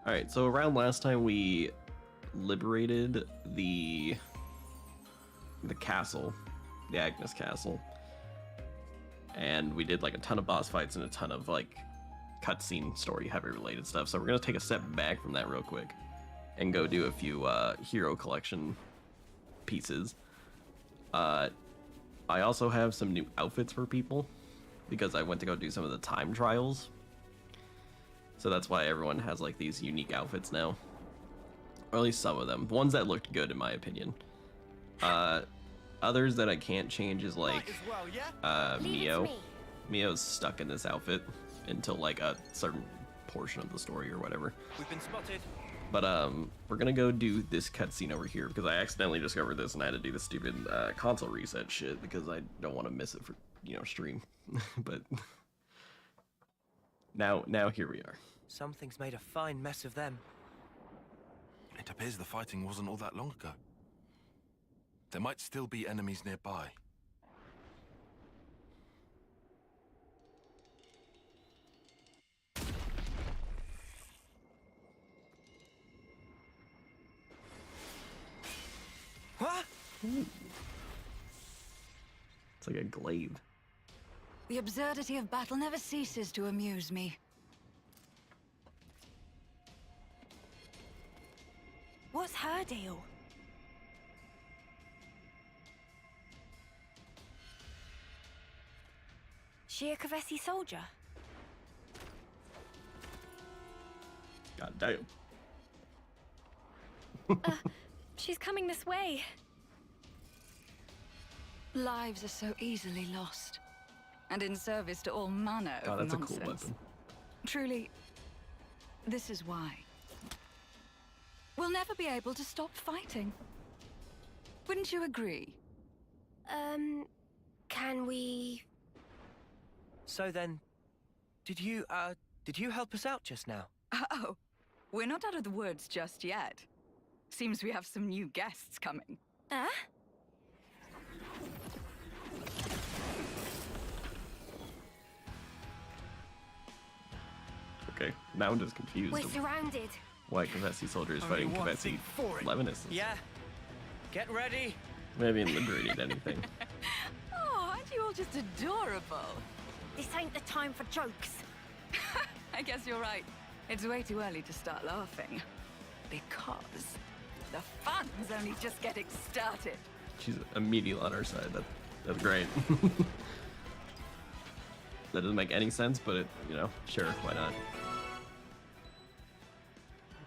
Alright, so around last time we liberated the castle, the Agnes Castle. And we did like a ton of boss fights and a ton of like cutscene story heavy related stuff. So we're gonna take a step back from that real quick and go do a few hero collection pieces. I also have some new outfits for people because I went to go do some of the time trials. So that's why everyone has like these unique outfits now. Or at least some of them. Ones that looked good in my opinion. Others that I can't change is like Mio. Mio's stuck in this outfit until like a certain portion of the story or whatever. We've been spotted. But we're gonna go do this cutscene over here because I accidentally discovered this and I had to do the stupid console reset shit because I don't want to miss it for, you know, stream. But now here we are. Something's made a fine mess of them. It appears the fighting wasn't all that long ago. There might still be enemies nearby. What? It's like a glaive. The absurdity of battle never ceases to amuse me. What's her deal? She a Kavesi soldier? God damn. She's coming this way. Lives are so easily lost, and in service to all manner Oh, of that's nonsense. a cool weapon. Truly, this is why. We'll never be able to stop fighting. Wouldn't you agree? Can we... So then, did you help us out just now? Oh, we're not out of the woods just yet. Seems we have some new guests coming. Huh? Okay, now I'm just confused. We're surrounded. Why Kavesi soldiers Only fighting one Kavesi thing for it. Levinists? Yeah. Get ready. Maybe in liberated anything. Oh, aren't you all just adorable? This ain't the time for jokes. I guess you're right. It's way too early to start laughing. Because the fun's only just getting started. She's immediately on our side. That's great. That doesn't make any sense, but it, you know, sure, why not?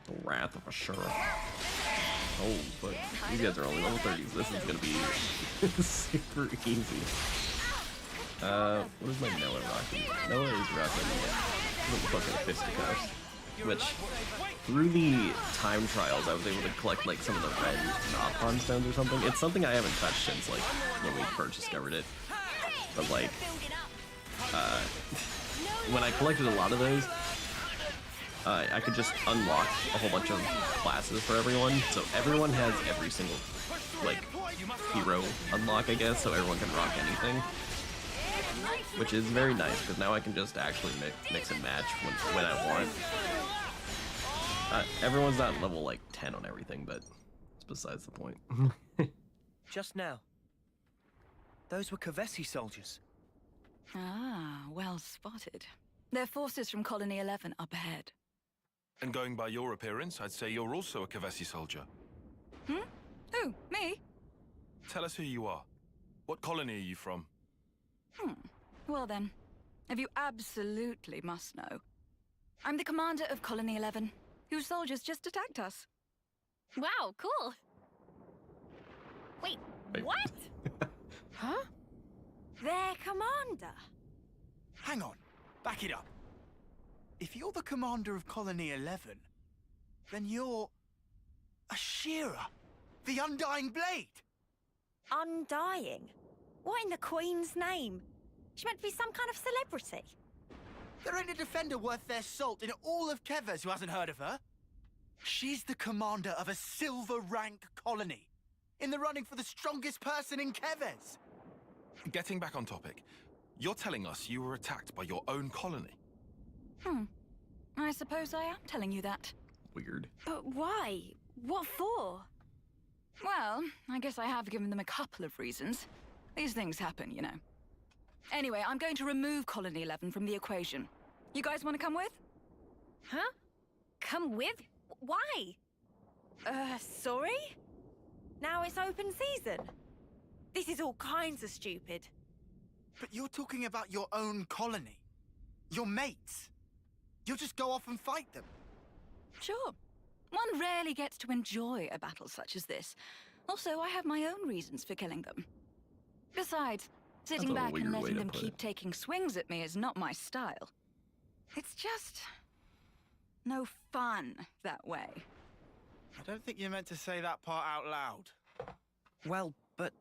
The Wrath of Ashura. Oh, but these guys are only level 30s. This is gonna be super easy. What is my Noah rocking? Noah is rocking like fucking fisticuffs. Which, through the time trials, I was able to collect like some of the red Nopon stones or something. It's something I haven't touched since like when we first discovered it. But like, when I collected a lot of those, I could just unlock a whole bunch of classes for everyone. So everyone has every single like hero unlock, I guess, so everyone can rock anything. Which is very nice, because now I can just actually mix and match when I want. Everyone's not level like 10 on everything, but it's besides the point. Just now. Those were Kavesi soldiers. Ah, well spotted. They're forces from Colony 11 up ahead. And going by your appearance, I'd say you're also a Kavesi soldier. Hmm? Who? Me? Tell us who you are. What colony are you from? Well then, if you absolutely must know, I'm the commander of Colony 11, whose soldiers just attacked us. Wow, cool. Wait, Wait. what? Huh? Their commander? Hang on, back it up. If you're the commander of Colony 11, then you're... Ashira, the Undying Blade! Undying? What in the Queen's name? She meant to be some kind of celebrity. There ain't a defender worth their salt in all of Kevers who hasn't heard of her. She's the commander of a silver rank colony, in the running for the strongest person in Kevers. Getting back on topic, you're telling us you were attacked by your own colony? I suppose I am telling you that. weird. But why? What for? Well, I guess I have given them a couple of reasons. These things happen, you know. Anyway, I'm going to remove Colony 11 from the equation. You guys want to come with? Huh? Come with? Why? Sorry? Now it's open season? This is all kinds of stupid. But you're talking about your own colony. Your mates. You'll just go off and fight them. Sure. One rarely gets to enjoy a battle such as this. Also, I have my own reasons for killing them. Besides, sitting a back and weird way letting to them put keep it. taking swings at me is not my style. It's just no fun that way. I don't think you meant to say that part out loud. Well, but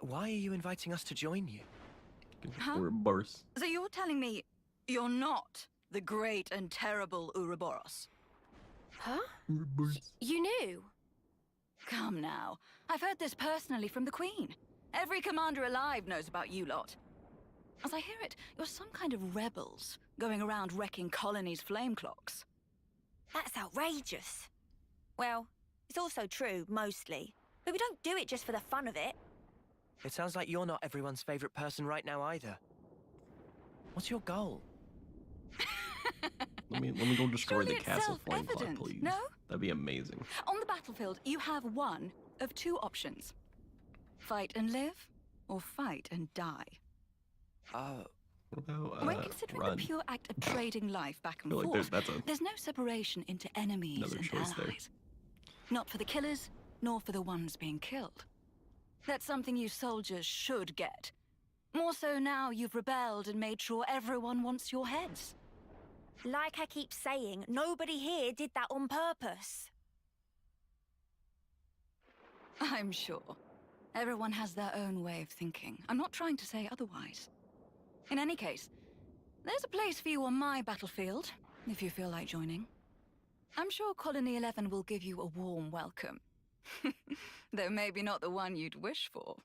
why are you inviting us to join you? Huh? Ouroboros. So you're telling me you're not the great and terrible Ouroboros? Huh? Ouroboros. You knew? Come now. I've heard this personally from the Queen. Every commander alive knows about you lot. As I hear it, you're some kind of rebels, going around wrecking colonies' flame clocks. That's outrageous. Well, it's also true, mostly. But we don't do it just for the fun of it. It sounds like you're not everyone's favorite person right now either. What's your goal? Let me go destroy Surely the it's castle flame clock, self-evident, please. no? That'd be amazing. On the battlefield, you have one of two options. Fight and live, or fight and die. What about When considering run? the pure act of trading life back I and feel like forth, that's a there's no separation into enemies another and choice there. allies. Not for the killers, nor for the ones being killed. That's something you soldiers should get. More so now you've rebelled and made sure everyone wants your heads. Like I keep saying, nobody here did that on purpose. I'm sure. Everyone has their own way of thinking. I'm not trying to say otherwise. In any case, there's a place for you on my battlefield, if you feel like joining. I'm sure Colony 11 will give you a warm welcome. Though maybe not the one you'd wish for.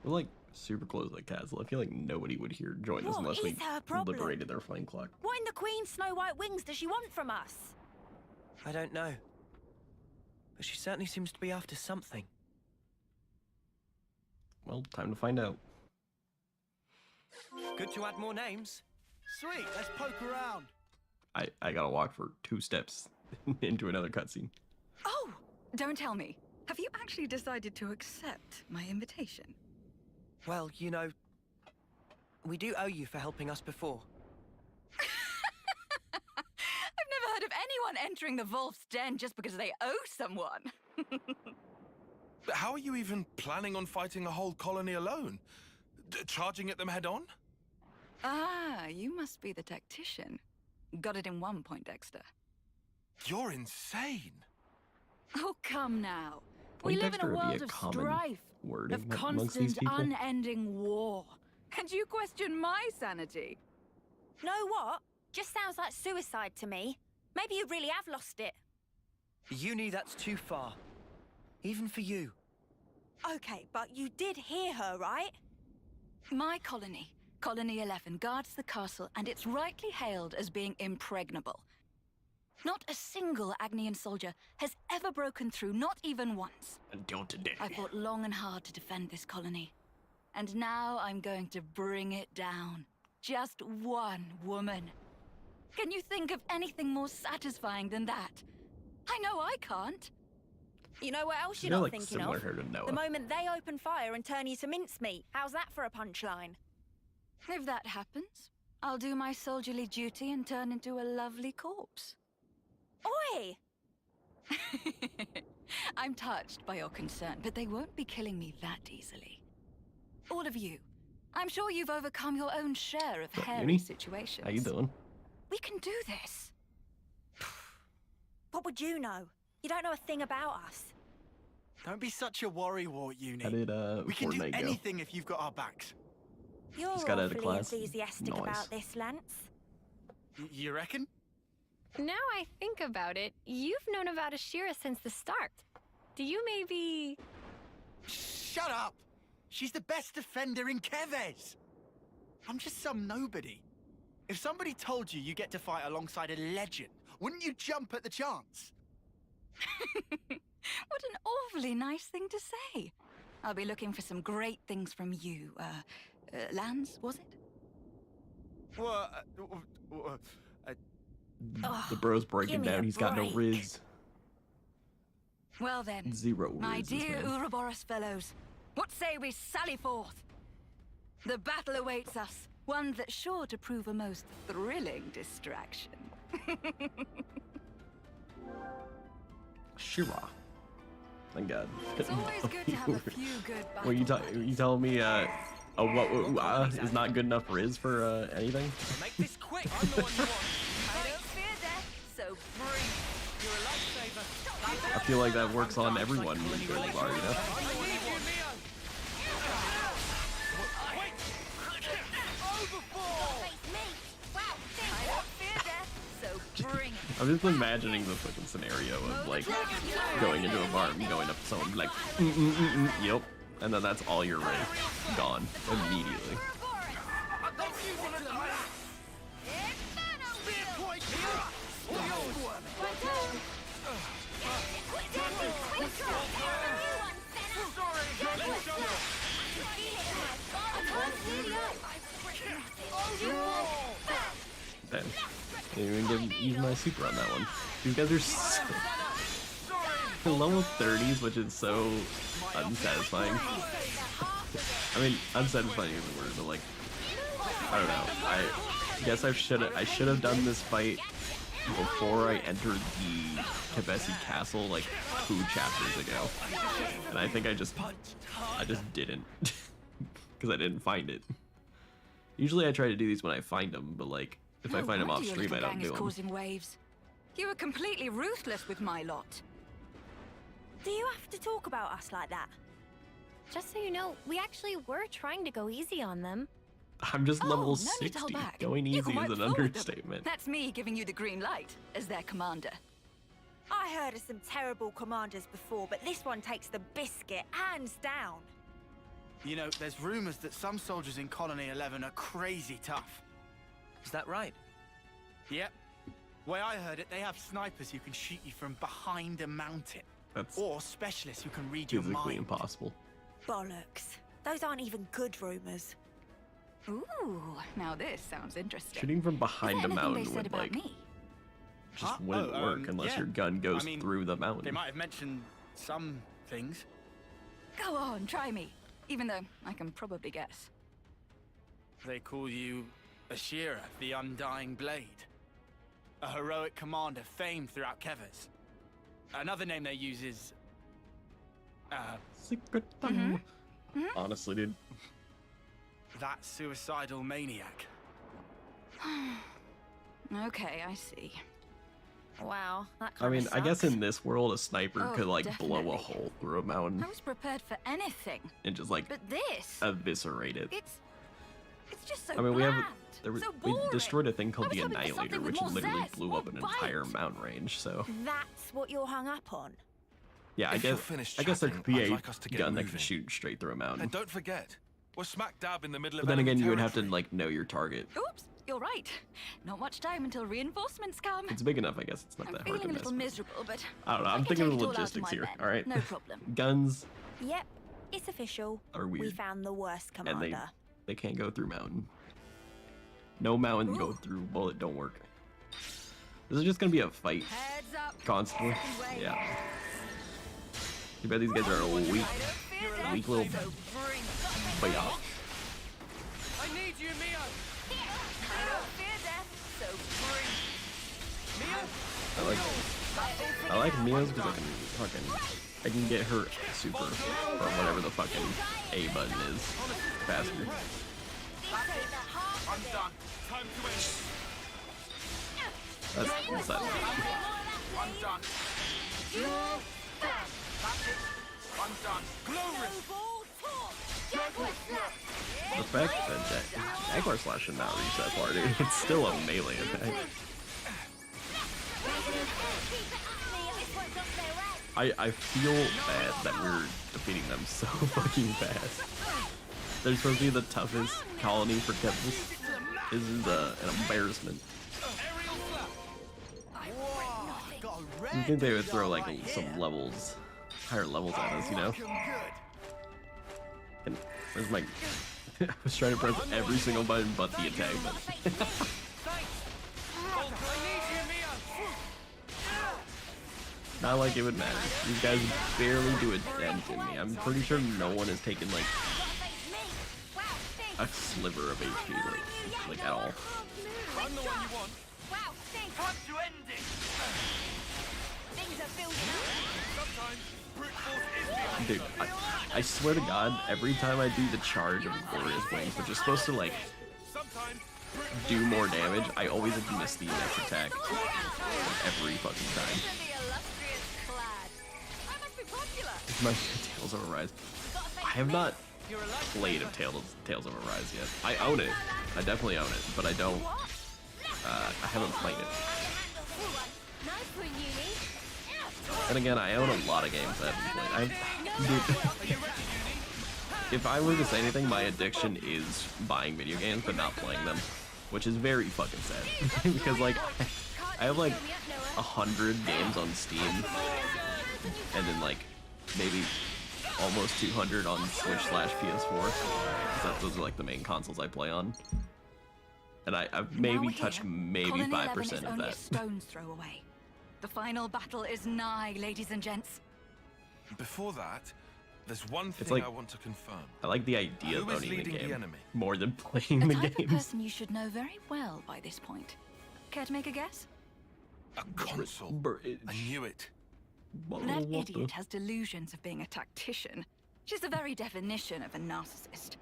We're like super close to the castle. I feel like nobody would here join us What unless is we her problem? liberated their flame clock. What in the Queen's snow white wings does she want from us? I don't know. But she certainly seems to be after something. Well, time to find out. Good to add more names. Sweet, let's poke around. I gotta walk for 2 steps into another cutscene. Oh, don't tell me. Have you actually decided to accept my invitation? Well, you know, we do owe you for helping us before. I've never heard of anyone entering the Wolf's Den just because they owe someone. But how are you even planning on fighting a whole colony alone? Charging at them head on? Ah, you must be the tactician. Got it in one point, Dexter. You're insane. Oh, come now. We live in Poindexter a would be world a of common strife, word of amongst these constant, people. unending war. And you question my sanity? Know what? Just sounds like suicide to me. Maybe you really have lost it. You knew that's too far. Even for you. Okay, but you did hear her, right? My colony, Colony 11, guards the castle, and it's rightly hailed as being impregnable. Not a single Agnian soldier has ever broken through, not even once. Until today. I fought long and hard to defend this colony. And now I'm going to bring it down. Just one woman. Can you think of anything more satisfying than that? I know I can't. You know what else you're They're not like thinking similar of? here to Noah. The moment they open fire and turn you to mincemeat. How's that for a punchline? If that happens, I'll do my soldierly duty and turn into a lovely corpse. Oi! I'm touched by your concern, but they won't be killing me that easily. All of you. I'm sure you've overcome your own share of What, hairy Uni? situations. How you doing? We can do this. What would you know? You don't know a thing about us. Don't be such a worrywart, Uni. How did We can do Fortnite go? anything if you've got our backs. You're Just got out of awfully class. enthusiastic Nice. about this, Lance. You reckon? Now I think about it, you've known about Ashira since the start. Do you maybe... Shut up! She's the best defender in Keves! I'm just some nobody. If somebody told you you get to fight alongside a legend, wouldn't you jump at the chance? What an awfully nice thing to say. I'll be looking for some great things from you. Lance, was it? Well, The bro's breaking give me down. a He's got no break. riz. Well then, Zero my riz, dear man. Ouroboros fellows, what say we sally forth? The battle awaits us, one that's sure to prove a most thrilling distraction. Shira. Thank God. It's always good to have a few good battles. Well, you telling me what is not good enough riz for anything? Make this quick. I'm the one you want. I don't fear death, so bring it. You're a lifesaver. I feel like that works on everyone when you go to the bar, you know? I need you, Mio. Wait. Overboard. I don't fear death, so bring it. I'm just imagining the fucking scenario of like going into a bar and going up to someone and be like, yep, and then that's all your riz gone immediately. Then didn't even use my super on that one. These guys are so level 30s, which is so unsatisfying. I mean, unsatisfying is the word, but like, I don't know. I guess I should have done this fight before I entered the Kebesi Castle like 2 chapters ago, and I think I just didn't because I didn't find it. Usually I try to do these when I find them, but like if I find them off stream, I don't do them. Causing waves. You were completely ruthless with my lot. Do you have to talk about us like that? Just so you know, we actually were trying to go easy on them. I'm just level no need to 60. hold back. Going You easy can is wipe an forward them. understatement. That's me giving you the green light as their commander. I heard of some terrible commanders before, but this one takes the biscuit hands down. You know, there's rumors that some soldiers in Colony 11 are crazy tough. Is that right? Yep. Way I heard it, they have snipers who can shoot you from behind a mountain. That's Or specialists who can read your physically mind. impossible. Bollocks. Those aren't even good rumors. Ooh, now this sounds interesting. Shooting from Is behind there a anything they mountain said would about like me? just Huh? wouldn't Oh, work unless yeah. your gun goes I mean, through the They mountain. might have mentioned some things. Go on, try me. Even though I can probably guess. They call you Ashira, the Undying Blade. A heroic commander famed throughout Kevers. Another name they use is... Secret Mm-hmm. Honestly, dude. that suicidal maniac. Okay, I see. Wow, that I kind mean, of I guess sucks. in this world, a sniper Oh, could like blow a definitely. hole through a mountain I was prepared for anything, and just like but this, eviscerate it. it's just so I mean, we have bland, so we boring. destroyed a thing I called was the hoping for Annihilator, something with which more literally zest, blew more up an entire bite. mountain range. So That's what you're hung up on. yeah, If you're finished I guess there chatting, could be I'd a like us to get gun that can moving. shoot straight through a mountain. And don't forget, we're smack dab in the middle But of then enemy again, you would have to territory. like know your target. Oops, you're right. Not much time until reinforcements come. It's big enough, I guess. It's not I'm that hard feeling to a miss. little miserable, but I don't know. I I'm can thinking of take the it all out to logistics my here. men. All right. No problem. Guns Yep, it's official. are We weird, found the worst and commander. they can't go through mountain. No mountain go Ooh. through bullet don't work. This is just gonna be a fight Heads up. constantly. Second wave. Yeah. Too bad these guys are weak. I don't fear death, Weak little so bring it. But yeah. I need you, Mio. I don't fear death, so bring it. Mio. I like Mia's because I can get her super or whatever the fucking A button is faster. I'm done. Time to end. That's that. I'm done. That's it. I'm done. Glorious. The fact that Jaguar Slash should not reach that far, dude. It's still a melee attack. I feel bad that we're defeating them so fucking fast. They're supposed to be the toughest colony for Kevin. This is an embarrassment. Whoa, got a You red think they would dot throw like right some here. levels, higher levels at us, you know? Looking good. And where's my? I was trying to press every single button but the attack button. Not like it would matter. These guys barely do a dent in me. I'm pretty sure no one has taken like a sliver of HP, like at all. I'm the one you want. Wow, think. Time to end it. Things are building up. Sometimes brute force is the Dude, I swear to God, every time I do the charge of Glorious Wings, which is supposed to like sometimes do more damage, I always miss the next attack every fucking time. The illustrious clad. I must be popular. It's my Tales of Arise. I have not played of Tales of Arise yet. I own it. I definitely own it, but I don't. I haven't played it. Nice one, Uni. And again, I own a lot of games I haven't played. Dude, if I were to say anything, my addiction is buying video games but not playing them, which is very fucking sad. Because like, I have like 100 games on Steam, and then like maybe almost 200 on Switch/PS4. Those are like the main consoles I play on. And I've maybe touched maybe Colony 11 5% is of only that. a stone's throw away. The final battle is nigh, ladies and gents. Before that, there's one thing like- I want to confirm. I like the idea Who of is owning the leading the game enemy? more than playing A the type of games. person you should know very well by this point. Care to make a guess? A console. I knew it. That idiot has delusions of being a tactician. She's the very definition of a narcissist.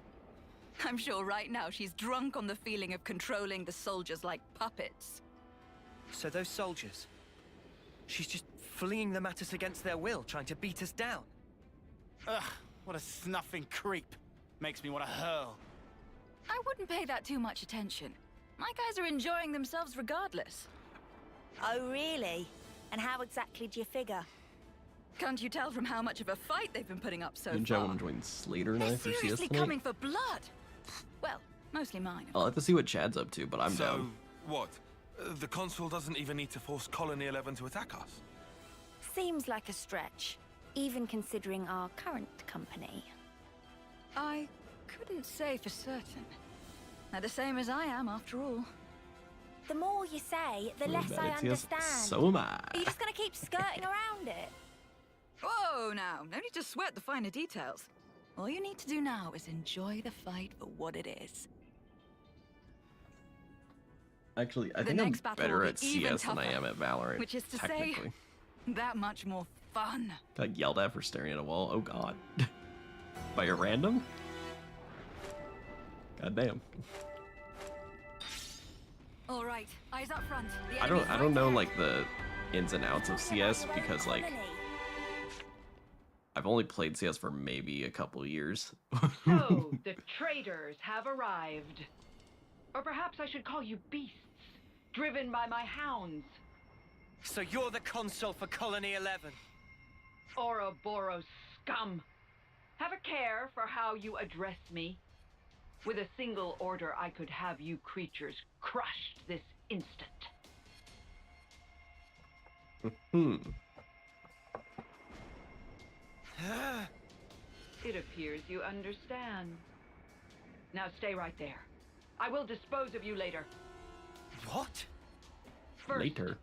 I'm sure right now she's drunk on the feeling of controlling the soldiers like puppets. So those soldiers, she's just flinging them at us against their will, trying to beat us down. Ugh, what a snuffing creep. Makes me want to hurl. I wouldn't pay that too much attention. My guys are enjoying themselves regardless. Oh, really? And how exactly do you figure? Can't you tell from how much of a fight they've been putting up so Didn't far? you want to join Slater They're Knife or CS seriously tonight? coming for blood. Well, mostly mine. I'll have to see what Chad's up to, but I'm So, down. what? The console doesn't even need to force Colony 11 to attack us. Seems like a stretch, even considering our current company. I couldn't say for certain. They're the same as I am, after all. The more you say, the less I Bad CS. understand. So am I. Are you just gonna keep skirting around it? Whoa, now, no need to sweat the finer details. All you need to do now is enjoy the fight for what it is. Actually, I The think I'm next battle better will at be even CS than I tougher, am at Valorant. which is to say- technically. That much more fun. Got yelled at for staring at a wall. Oh god. By a random? God damn. All right, eyes up front. The I enemy's don't right know there. like the ins and outs of CS because like I've only played CS for maybe a couple years. So, the traitors have arrived. Or perhaps I should call you beasts, driven by my hounds. So you're the console for Colony 11. Ouroboros scum. Have a care for how you address me. With a single order, I could have you creatures crushed this instant. It appears you understand. Now stay right there. I will dispose of you later. What? First, Later.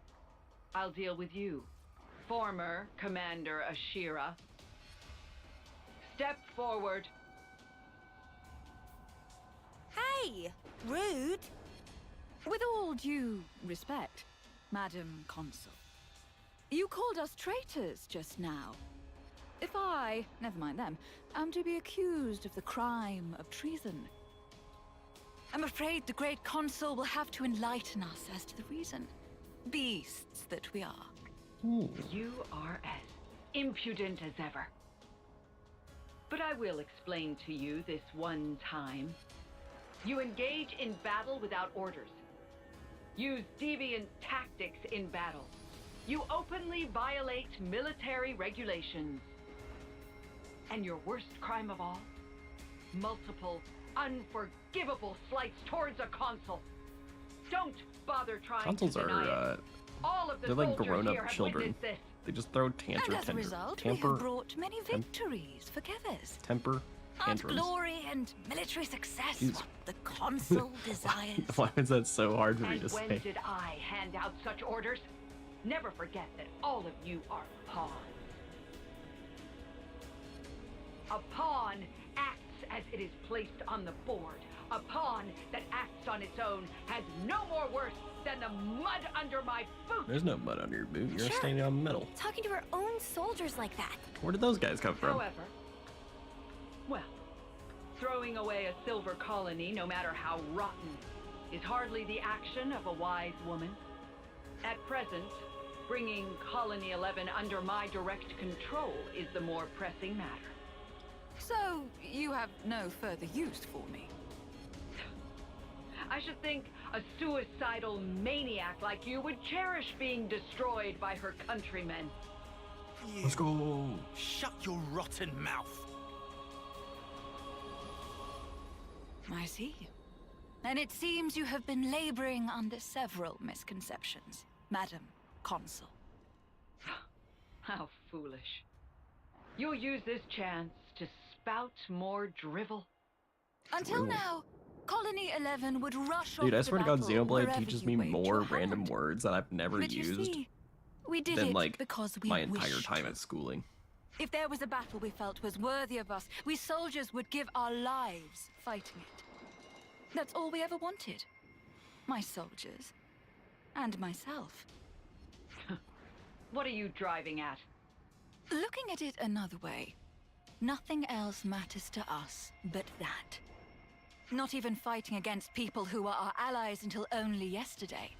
I'll deal with you, former Commander Ashira. Step forward. Hey, rude. With all due respect, Madam Consul, you called us traitors just now. If I, never mind them, am to be accused of the crime of treason, I'm afraid the great consul will have to enlighten us as to the reason. Beasts that we are. You are as impudent as ever. But I will explain to you this one time. You engage in battle without orders. Use deviant tactics in battle. You openly violate military regulations. And your worst crime of all? Multiple, unforgivable slights towards a consul. Don't bother trying Consoles to deny are, it. All of the they're like soldiers grown-up here have children. witnessed this. They just throw And as a result, we have brought many victories for Kevers. temper Aren't tantrums. glory and military success Jeez. what the consul desires? Why is that so hard for me And to when say? did I hand out such orders? Never forget that all of you are pawns. A pawn acts as it is placed on the board. A pawn that acts on its own has no more worth than the mud under my boot. There's no mud under your boot. You're Sure. standing on metal. Talking to her own soldiers like that. Where did those guys come from? However, well, throwing away a silver colony, no matter how rotten, is hardly the action of a wise woman. At present, bringing Colony 11 under my direct control is the more pressing matter. So, you have no further use for me? I should think a suicidal maniac like you would cherish being destroyed by her countrymen. Let's go. Shut your rotten mouth. I see. And it seems you have been laboring under several misconceptions, Madam Consul. How foolish. You'll use this chance to spout more drivel. Until now, Colony 11 would rush Dude, off I to swear to God, battle Xenoblade wherever teaches you me waved more your random hand. words that I've never But you used see, we did than it like because we my entire wished time to. at schooling. If there was a battle we felt was worthy of us, we soldiers would give our lives fighting it. That's all we ever wanted. My soldiers. And myself. What are you driving at? Looking at it another way, nothing else matters to us but that. Not even fighting against people who were our allies until only yesterday.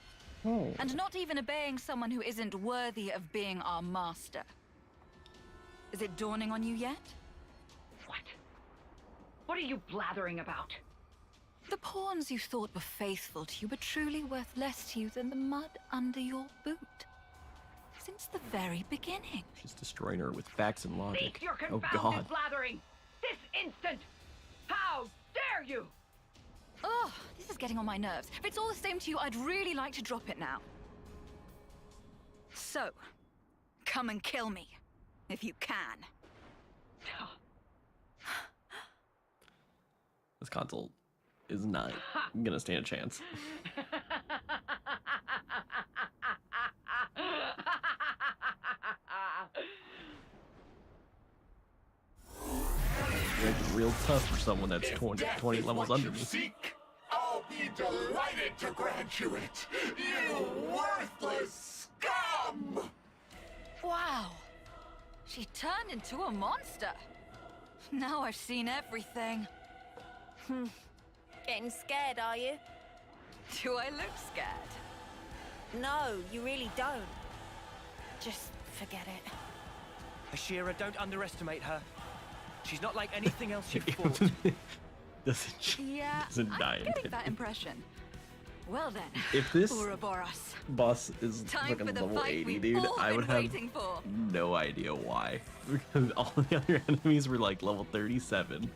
Oh. And not even obeying someone who isn't worthy of being our master. Is it dawning on you yet? What? What are you blathering about? The pawns you thought were faithful to you were truly worth less to you than the mud under your boot. Since the very beginning. She's destroying her with facts and logic. Cease your Oh confounded God. blathering! This instant! How dare you! Ugh, this is getting on my nerves. If it's all the same to you, I'd really like to drop it now. So, come and kill me, if you can. This console is not gonna stand a chance. It's real tough for someone that's 20 levels under me. Seek, I'll be delighted to grant you it, you worthless scum! Wow. She turned into a monster. Now I've seen everything. Getting scared, are you? Do I look scared? No, you really don't. Just forget it. Ashira, don't underestimate her. She's not like anything else you've fought. Yeah, doesn't die I'm in getting 10 that impression. Well then, If this Ouroboros. boss is Time fucking for the level fight 80, we've dude, all I would been have waiting for. no idea why. Because all the other enemies were like level 37.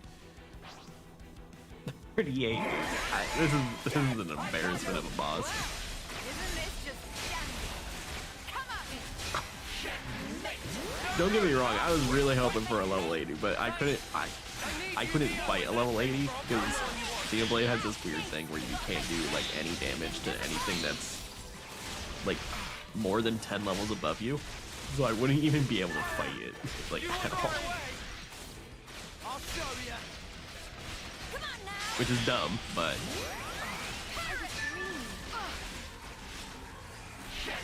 38. This is an embarrassment of a boss. Isn't this just dandy? Come at me! Don't get me wrong, I was really hoping for a level 80, but I couldn't fight a level 80 because Xenoblade has this weird thing where you can't do like any damage to anything that's like more than 10 levels above you. So I wouldn't even be able to fight it like at all. I'll show ya. Come on now! Which is dumb, but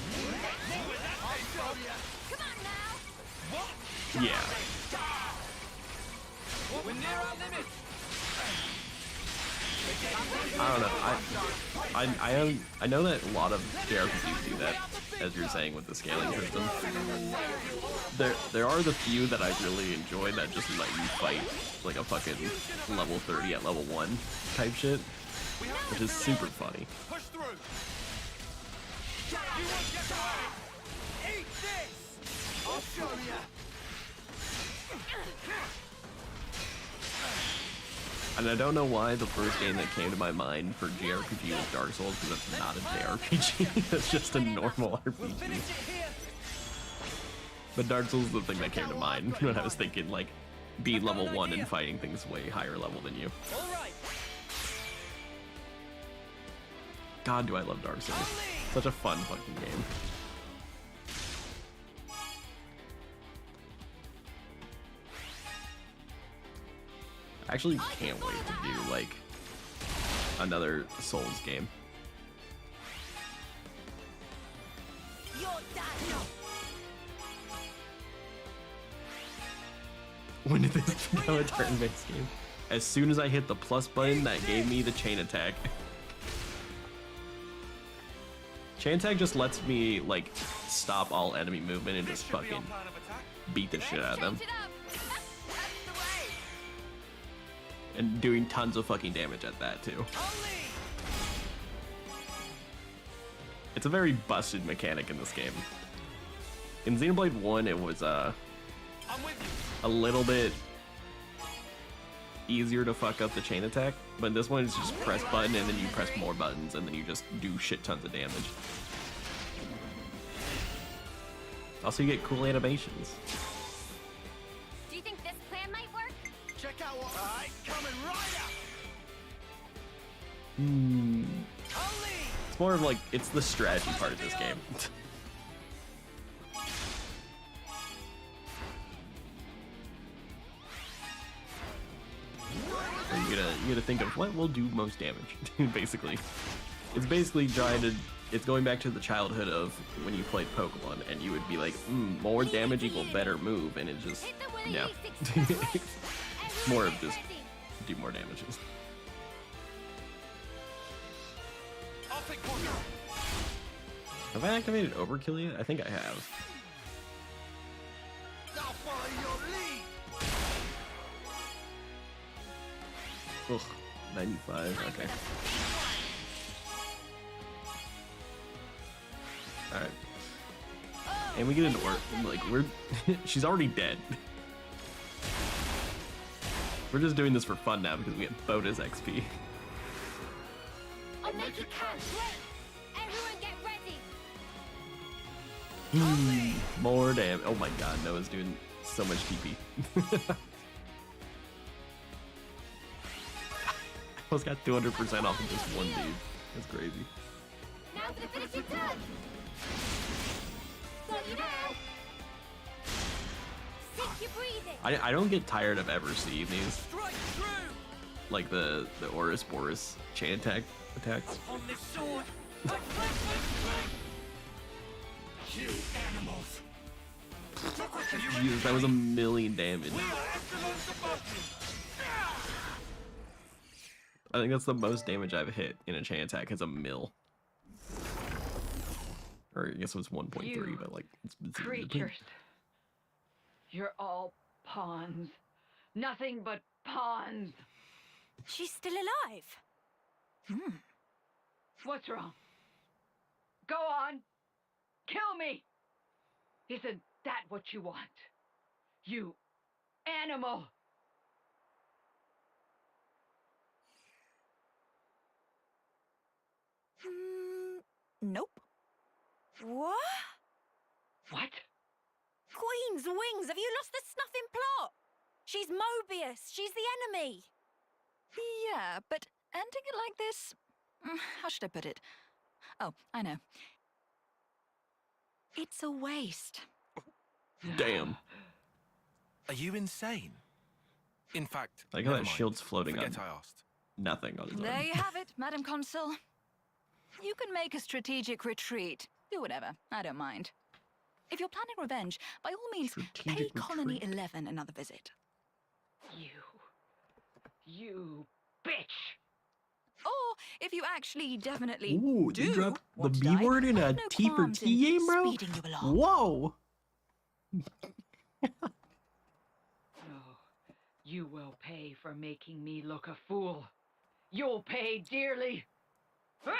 I'll show ya. Come on now! yeah. We're near our limit. I don't know. I know that a lot of JRPGs do that, as you're saying with the scaling system. There are the few that I really enjoy that just let you fight like a fucking level 30 at level 1 type shit, which is super funny. Push through. You won't get away. Eat this. I'll show ya. And I don't know why the first game that came to my mind for JRPG was Dark Souls, because it's not a JRPG. It's just a normal RPG. But Dark Souls is the thing that came to mind when I was thinking, like, be level 1 and fighting things way higher level than you. God, do I love Dark Souls. Such a fun fucking game. I actually can't wait to do, like, another Souls game. When did this become a turn-based game? As soon as I hit the plus button, that gave me the chain attack. Chain attack just lets me, like, stop all enemy movement and just fucking beat the shit out of them. And doing tons of fucking damage at that, too. It's a very busted mechanic in this game. In Xenoblade 1, it was, a little bit easier to fuck up the chain attack, but this one is just press button and then you press more buttons and then you just do shit tons of damage. Also, you get cool animations. Do you think this plan might work? Check out what I coming right up. It's more of like, it's the strategy part of this game. You gotta think of what will do most damage, basically. It's basically it's going back to the childhood of when you played Pokemon and you would be like, more damage equal better move, and it just, yeah. More of just do more damages. Have I activated Overkill yet? I think I have. I'll follow your lead. Ugh, 95, okay. Alright. And we get into work, like, she's already dead. We're just doing this for fun now because we get bonus XP. I'll make it count. Wait! Everyone get ready! More damn. Oh my god, Noah's doing so much TP. I almost got 200% off of just one dude. That's crazy. Now for the finishing touch! So you know! Sit your breathing! I don't get tired of ever seeing these. Like the Ouroboros chain attacks. On this sword! You animals! Jesus, that was a million damage. I think that's the most damage I've hit in a chain attack as a mill. Or I guess it was 1.3, but like it's Creatures. You're all pawns. Nothing but pawns. She's still alive. What's wrong? Go on. Kill me. Isn't that what you want? You animal. Nope. What? What? Queen's wings! Have you lost the snuffing plot? She's Mobius. She's the enemy. Yeah, but ending it like this... how should I put it? Oh, I know. It's a waste. Damn. Are you insane? In fact, I like how never that mind. shield's floating on Forget I asked. nothing on his There own. you have it, Madam Consul. You can make a strategic retreat. Do whatever. I don't mind. If you're planning revenge, by all means, pay Strategic Colony retreat. 11 another visit. You bitch. Or if you actually definitely Ooh, do they dropped the want to B die, word in I a have no T for qualms T in game, bro? speeding you along. Whoa! No, you will pay for making me look a fool. You'll pay dearly. Ah!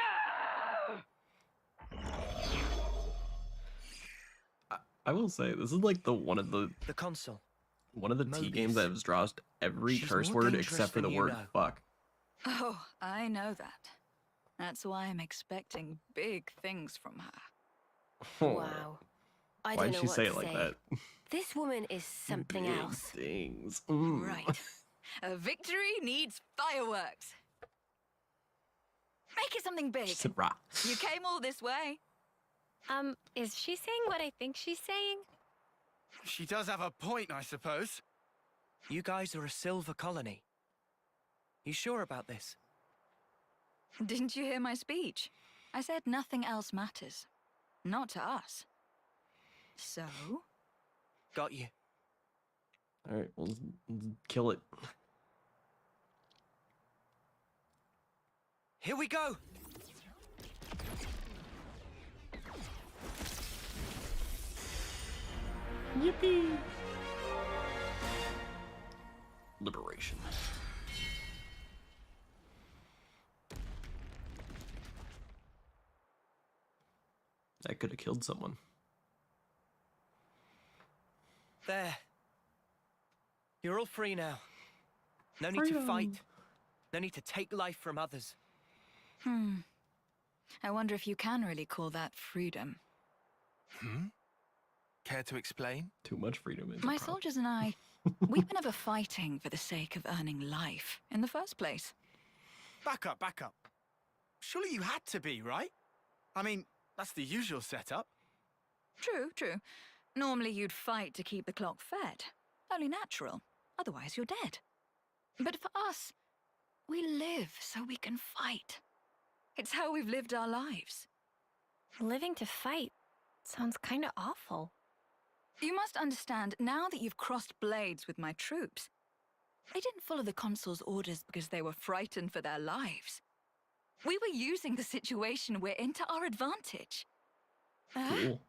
I will say, this is like one of the The console. one of the T Mobius. games that has dropped every She's curse more word dangerous except for the than you word know. fuck. Oh, I know that. That's why I'm expecting big things from her. Wow. I Why'd don't know she what say to it like say. that? This woman is something Big else. things. Right. A victory needs fireworks. Make it something big. She said, "Rah." You came all this way. Is she saying what I think she's saying? She does have a point, I suppose. You guys are a silver colony. You sure about this? Didn't you hear my speech? I said nothing else matters. Not to us. So? Got you. All right, well, let's kill it. Here we go! Yippee! Liberation. That could have killed someone. There. You're all free now. No need to fight. No need to take life from others. I wonder if you can really call that freedom. Care to explain? Too much freedom is a My problem. soldiers and I, we were never fighting for the sake of earning life in the first place. Back up, back up. Surely you had to be, right? I mean, that's the usual setup. True, true. Normally you'd fight to keep the clock fed. Only natural. Otherwise you're dead. But for us, we live so we can fight. It's how we've lived our lives. Living to fight sounds kind of awful. You must understand, now that you've crossed blades with my troops, they didn't follow the consul's orders because they were frightened for their lives. We were using the situation we're in to our advantage. Cool.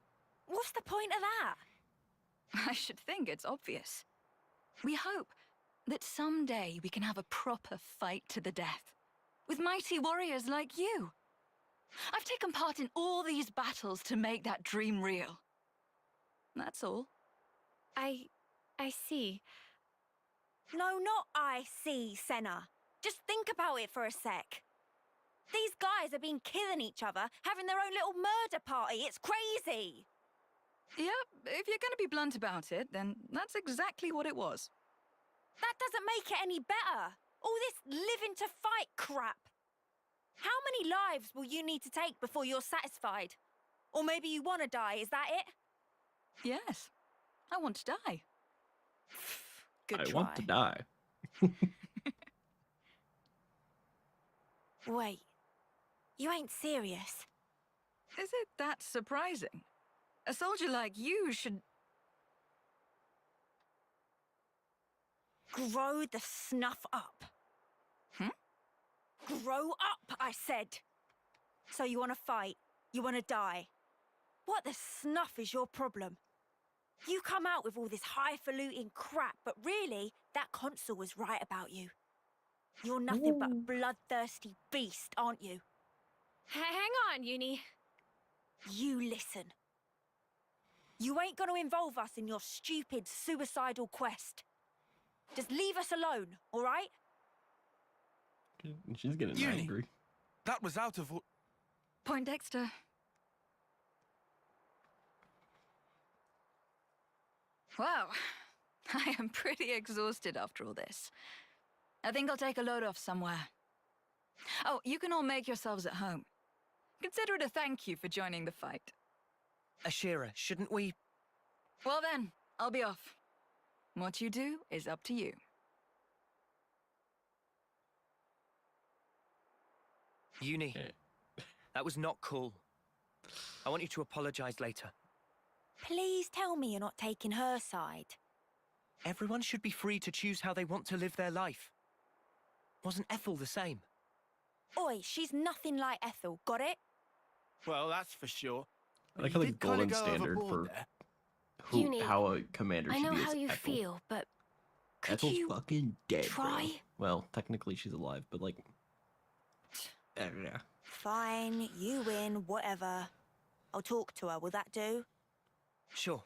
What's the point of that? I should think it's obvious. We hope that someday we can have a proper fight to the death, with mighty warriors like you. I've taken part in all these battles to make that dream real. That's all. I see. No, not I see, Senna. Just think about it for a sec. These guys have been killing each other, having their own little murder party. It's crazy. Yep, if you're going to be blunt about it, then that's exactly what it was. That doesn't make it any better. All this living to fight crap. How many lives will you need to take before you're satisfied? Or maybe you want to die, is that it? Yes, I want to die. Good I try. want to die. Wait, you ain't serious? Is it that surprising? A soldier like you should... Grow the snuff up. Grow up, I said. So you want to fight? You want to die? What the snuff is your problem? You come out with all this highfalutin crap, but really, that consul was right about you. You're nothing but a bloodthirsty beast, aren't you? Hang on, Uni. You listen. You ain't gonna involve us in your stupid, suicidal quest. Just leave us alone, all right? She's getting Uni. angry. That was out of... Poindexter. Wow, I am pretty exhausted after all this. I think I'll take a load off somewhere. Oh, you can all make yourselves at home. Consider it a thank you for joining the fight. Ashira, shouldn't we... Well then, I'll be off. What you do is up to you. Uni, that was not cool. I want you to apologize later. Please tell me you're not taking her side. Everyone should be free to choose how they want to live their life. Wasn't Ethel the same? Oi, she's nothing like Ethel, got it? Well, that's for sure. I like You how the did kinda golden go standard overboard for there. Uni, how a commander I should know be how is you Ethel. feel, but could Ethel's you fucking dead, bro. try? Well, technically she's alive, but like... yeah. Fine, you win, whatever. I'll talk to her, will that do? Sure.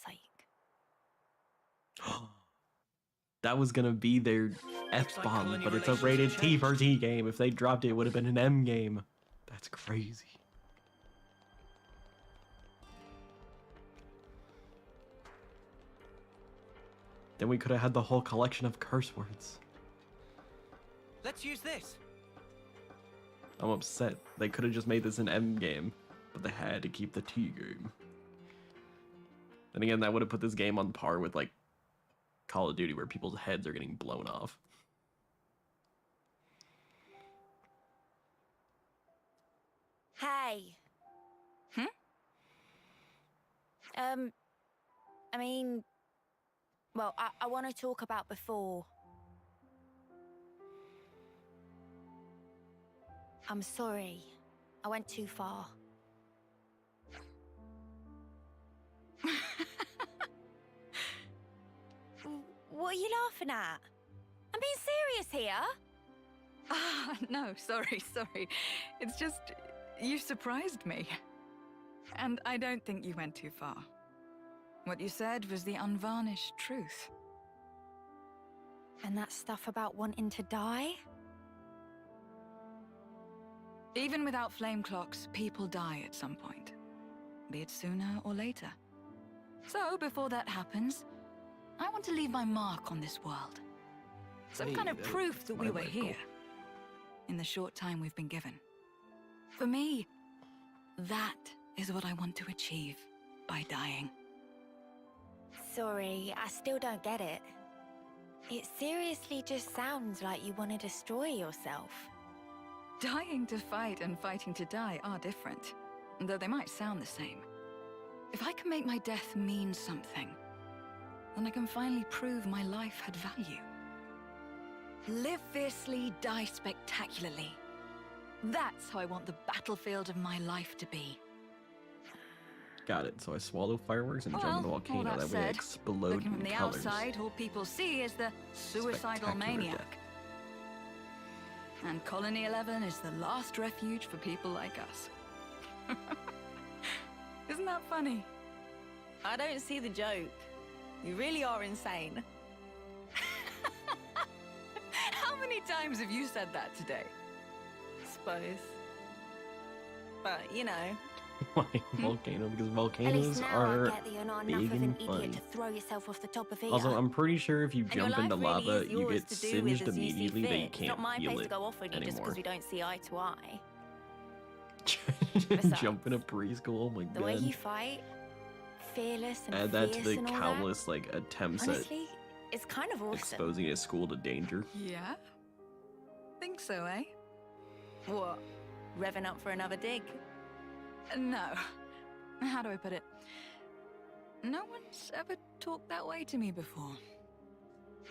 Sake. That was gonna be their F-bomb, but it's a rated T for T game. If they dropped it, it would have been an M game. That's crazy. Then we could have had the whole collection of curse words. Let's use this. I'm upset. They could have just made this an M game, but they had to keep the T game. Then again, that would have put this game on par with like Call of Duty, where people's heads are getting blown off. Hey. I mean, well, I want to talk about before. I'm sorry. I went too far. What are you laughing at? I'm being serious here. Ah, no, sorry. It's just, you surprised me. And I don't think you went too far. What you said was the unvarnished truth. And that stuff about wanting to die? Even without flame clocks, people die at some point. Be it sooner or later. So, before that happens, I want to leave my mark on this world. Some kind of proof that we were here. In the short time we've been given. For me, that is what I want to achieve by dying. Sorry, I still don't get it. It seriously just sounds like you want to destroy yourself. Dying to fight and fighting to die are different, though they might sound the same. If I can make my death mean something, then I can finally prove my life had value. Live fiercely, die spectacularly. That's how I want the battlefield of my life to be. Got it. So I swallow fireworks and jump in the volcano. That way they explode looking from in the colors. outside, all people see is the suicidal Spectacular maniac. death. And Colony 11 is the last refuge for people like us. Isn't that funny? I don't see the joke. You really are insane. How many times have you said that today? Suppose. But, you know. Why volcano? Because At volcanoes least now I are get that you're not big enough of an and idiot fun. to throw yourself off the top of here. Also, I'm pretty sure if you And your jump into life really lava, is you yours get to do with singed as you see immediately that you fit. It's not can't my feel place to it go off on you just anymore. because we don't see eye to eye. Jump in a preschool, oh my The way god. you fight, fearless and Add that to fierce the and all countless like attempts that. Honestly, it's kind of at awesome. exposing a school to danger. Yeah? Think so, eh? What? Revving up for another dig? No. How do I put it? No one's ever talked that way to me before.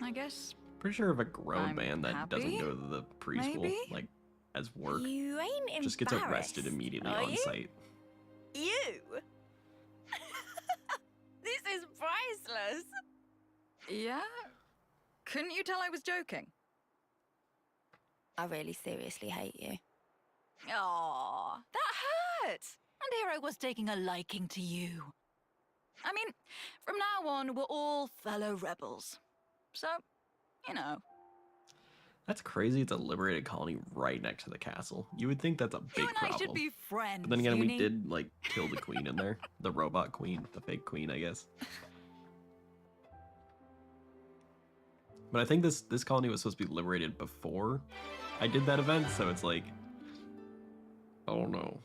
I guess Pretty sure if a grown I'm man that doesn't happy, go to the preschool, maybe? like as work, You ain't just gets arrested embarrassed, immediately are on you? site. You? This is priceless. yeah? Couldn't you tell I was joking? I really seriously hate you. Aw, that hurts. And here I was taking a liking to you. I mean, from now on, we're all fellow rebels. So, you know. That's crazy. It's a liberated colony right next to the castle. You would think that's a big You and problem. I should be friends, But then again, we Uni. did like kill the queen in there, the robot queen, the fake queen, I guess. But I think this colony was supposed to be liberated before I did that event, so it's like, I don't know.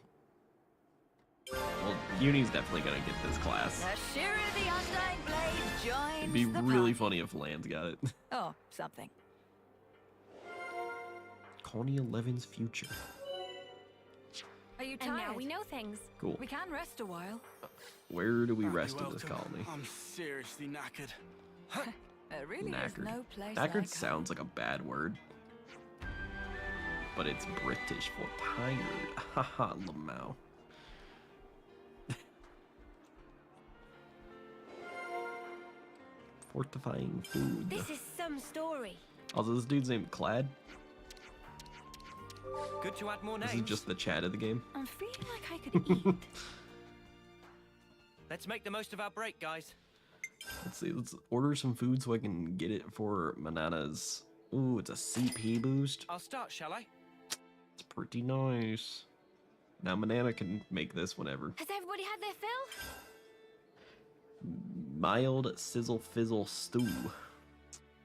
Well, Uni's definitely gonna get this class. The Shearer of the Undying Blade joins It'd be the really party. funny if Lands got it. Oh, something. Colony 11's future. Are you And tired? now we know things. Cool. We can rest a while. Where do we Oh, rest you're in this welcome. colony? I'm seriously knackered. There really is Knackered. no place Knackered like sounds like a bad word. But it's British for tired. Haha, Lamau. Fortifying food. This is some story. Also, this dude's named Clad. Good to add more This names. is just the chat of the game. I'm feeling like I could eat. Let's make the most of our break, guys. Let's see. Let's order some food so I can get it for Manana's. Ooh, it's a CP boost. I'll start, shall I? It's pretty nice. Now Manana can make this whenever. Has everybody had their fill? Mild sizzle fizzle stew.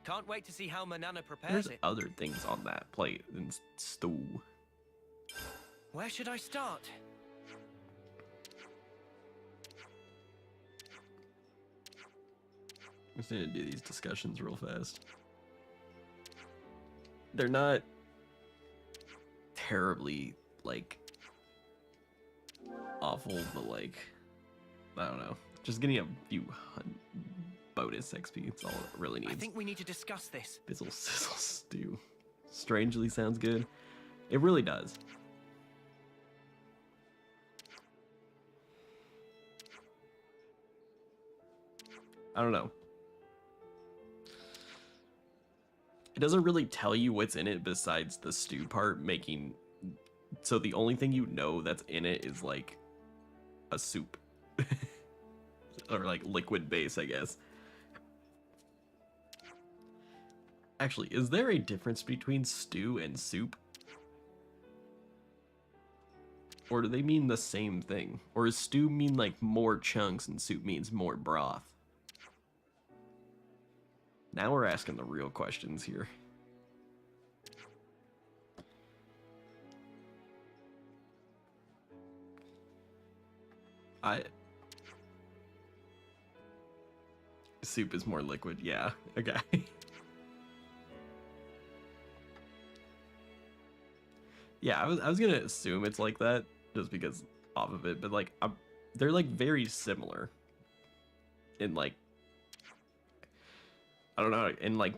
Can't wait to see how Manana prepares There's it. other things on that plate than stew. Where should I start? I'm just gonna do these discussions real fast. They're not terribly, like, awful, but, like, I don't know. Just getting a few bonus XP, that's all it really needs. I think we need to discuss this. Fizzle sizzle stew. Strangely sounds good. It really does. I don't know. It doesn't really tell you what's in it besides the stew part, making so the only thing you know that's in it is like a soup. Or like liquid base, I guess. Actually, is there a difference between stew and soup? Or do they mean the same thing? Or does stew mean like more chunks and soup means more broth? Now we're asking the real questions here. Soup is more liquid, yeah. Okay. Yeah, I was gonna assume it's like that just because off of it, but like they're like very similar in like, I don't know, in like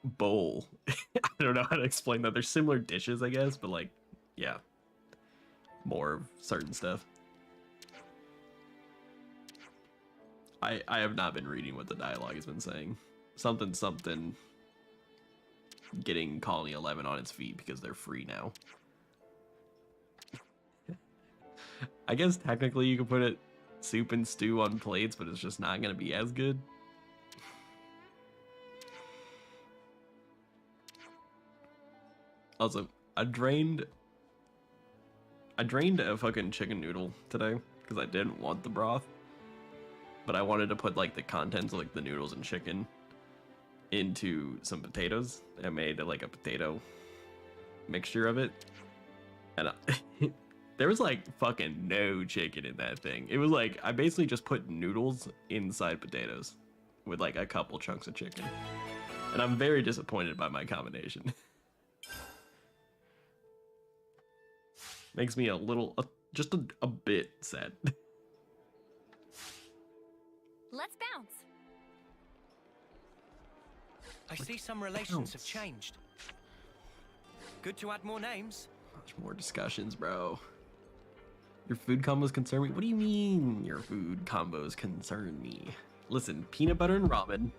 bowl. I don't know how to explain that. They're similar dishes, I guess, but like, yeah, more of certain stuff. I have not been reading what the dialogue has been saying. Something something getting Colony 11 on its feet because they're free now. I guess technically you could put it soup and stew on plates, but it's just not going to be as good. Also, I drained a fucking chicken noodle today because I didn't want the broth. But I wanted to put like the contents of like the noodles and chicken into some potatoes. I made like a potato mixture of it. And there was like fucking no chicken in that thing. It was like, I basically just put noodles inside potatoes with like a couple chunks of chicken. And I'm very disappointed by my combination. Makes me a little, just a bit sad. Let's bounce. I see some relations have changed. Good to add more names. Much more discussions, bro. Your food combos concern me? What do you mean your food combos concern me? Listen, peanut butter and ramen.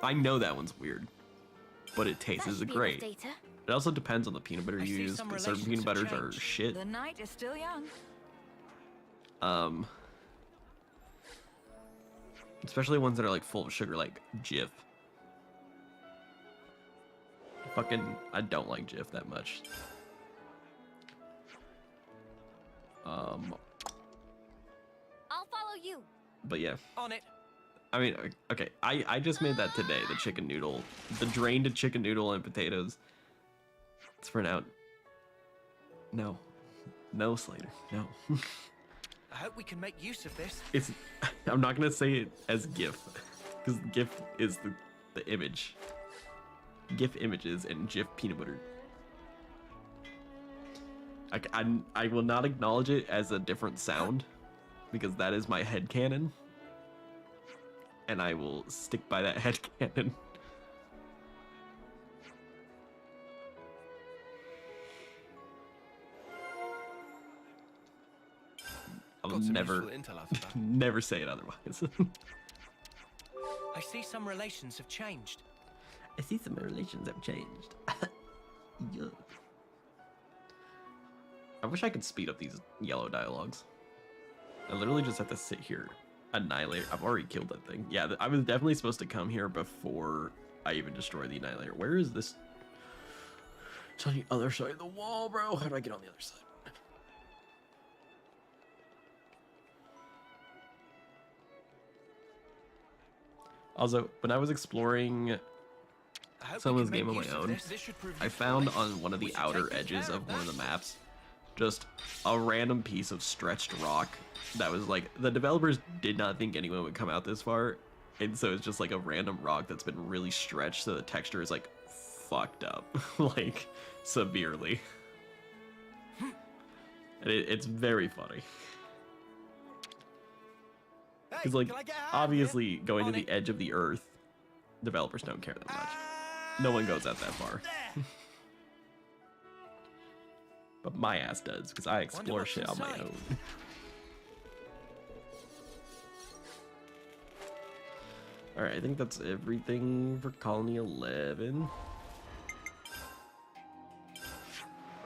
I know that one's weird, but it tastes great. It also depends on the peanut butter you use, because certain peanut butters are shit. The night is still young. Especially ones that are like full of sugar, like Jif. Fucking, I don't like Jif that much. I'll follow you. But yeah. On it. I mean, okay, I just made that today, the chicken noodle. The drained chicken noodle and potatoes. It's for now. No. No, Slater. No. I hope we can make use of this. It's. I'm not gonna say it as GIF, because GIF is the image. GIF images and Jif peanut butter. I will not acknowledge it as a different sound, because that is my headcanon. And I will stick by that headcanon. I'll never, never say it otherwise. I see some relations have changed. I see some relations have changed. Yuck. I wish I could speed up these yellow dialogues. I literally just have to sit here Annihilator. I've already killed that thing. Yeah, I was definitely supposed to come here before I even destroy the Annihilator. Where is this? It's on the other side of the wall, bro. How do I get on the other side? Also, when I was exploring some of this game on my own, I found on one of the outer edges of one of the maps just a random piece of stretched rock that was like, the developers did not think anyone would come out this far, and so it's just like a random rock that's been really stretched, so the texture is like fucked up, like severely. And it's very funny. Because, like, obviously, going to the edge of the earth, developers don't care that much. No one goes out that far. But my ass does, because I explore shit on my own. Alright, I think that's everything for Colony 11.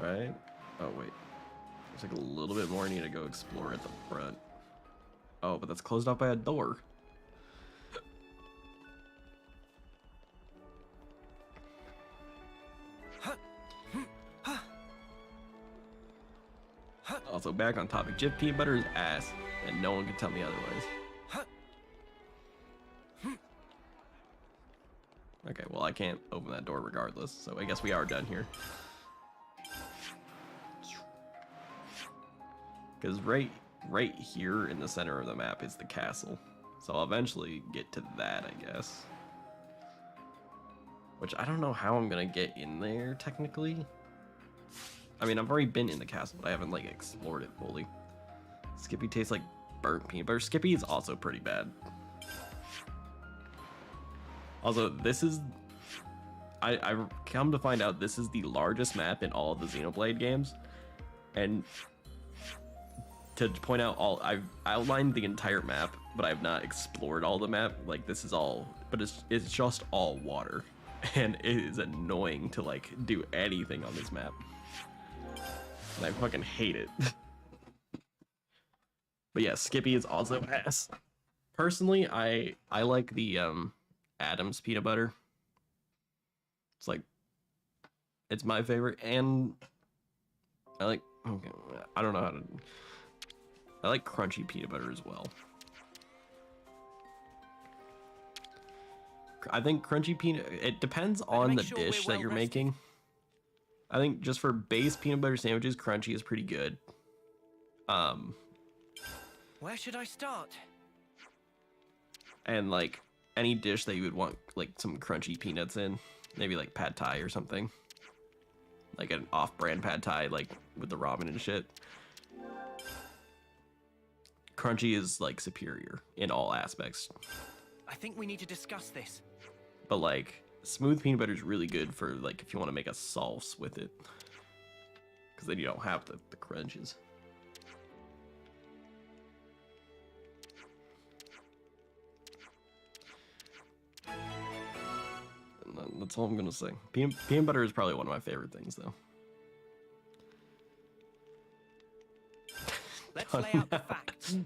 Right? Oh, wait. There's like a little bit more I need to go explore at the front. Oh, but that's closed off by a door. Also, back on topic, Jif peanut butter is ass, and no one can tell me otherwise. Okay, well, I can't open that door regardless, so I guess we are done here. Because right here in the center of the map is the castle. So I'll eventually get to that, I guess. Which I don't know how I'm gonna get in there, technically. I mean, I've already been in the castle, but I haven't, like, explored it fully. Skippy tastes like burnt peanut butter. Skippy is also pretty bad. Also, this is... I've come to find out this is the largest map in all of the Xenoblade games. And... to point out I've outlined the entire map, but I've not explored all the map. Like, this is all, but it's just all water, and it is annoying to like do anything on this map. And I fucking hate it. But yeah, Skippy is also ass. Personally, I like the Adams peanut butter. It's like, it's my favorite, and I like, okay, I don't know how to. I like crunchy peanut butter as well. I think crunchy peanut, it depends on the dish that you're making. I think just for base peanut butter sandwiches, crunchy is pretty good. Where should I start? And like any dish that you would want like some crunchy peanuts in, maybe like pad thai or something. Like an off-brand pad thai, like with the ramen and shit. Crunchy is like superior in all aspects. I think we need to discuss this. But like smooth peanut butter is really good for like if you want to make a sauce with it, because then you don't have the crunches. And that's all I'm gonna say. Peanut butter is probably one of my favorite things, though. Let's lay out the facts.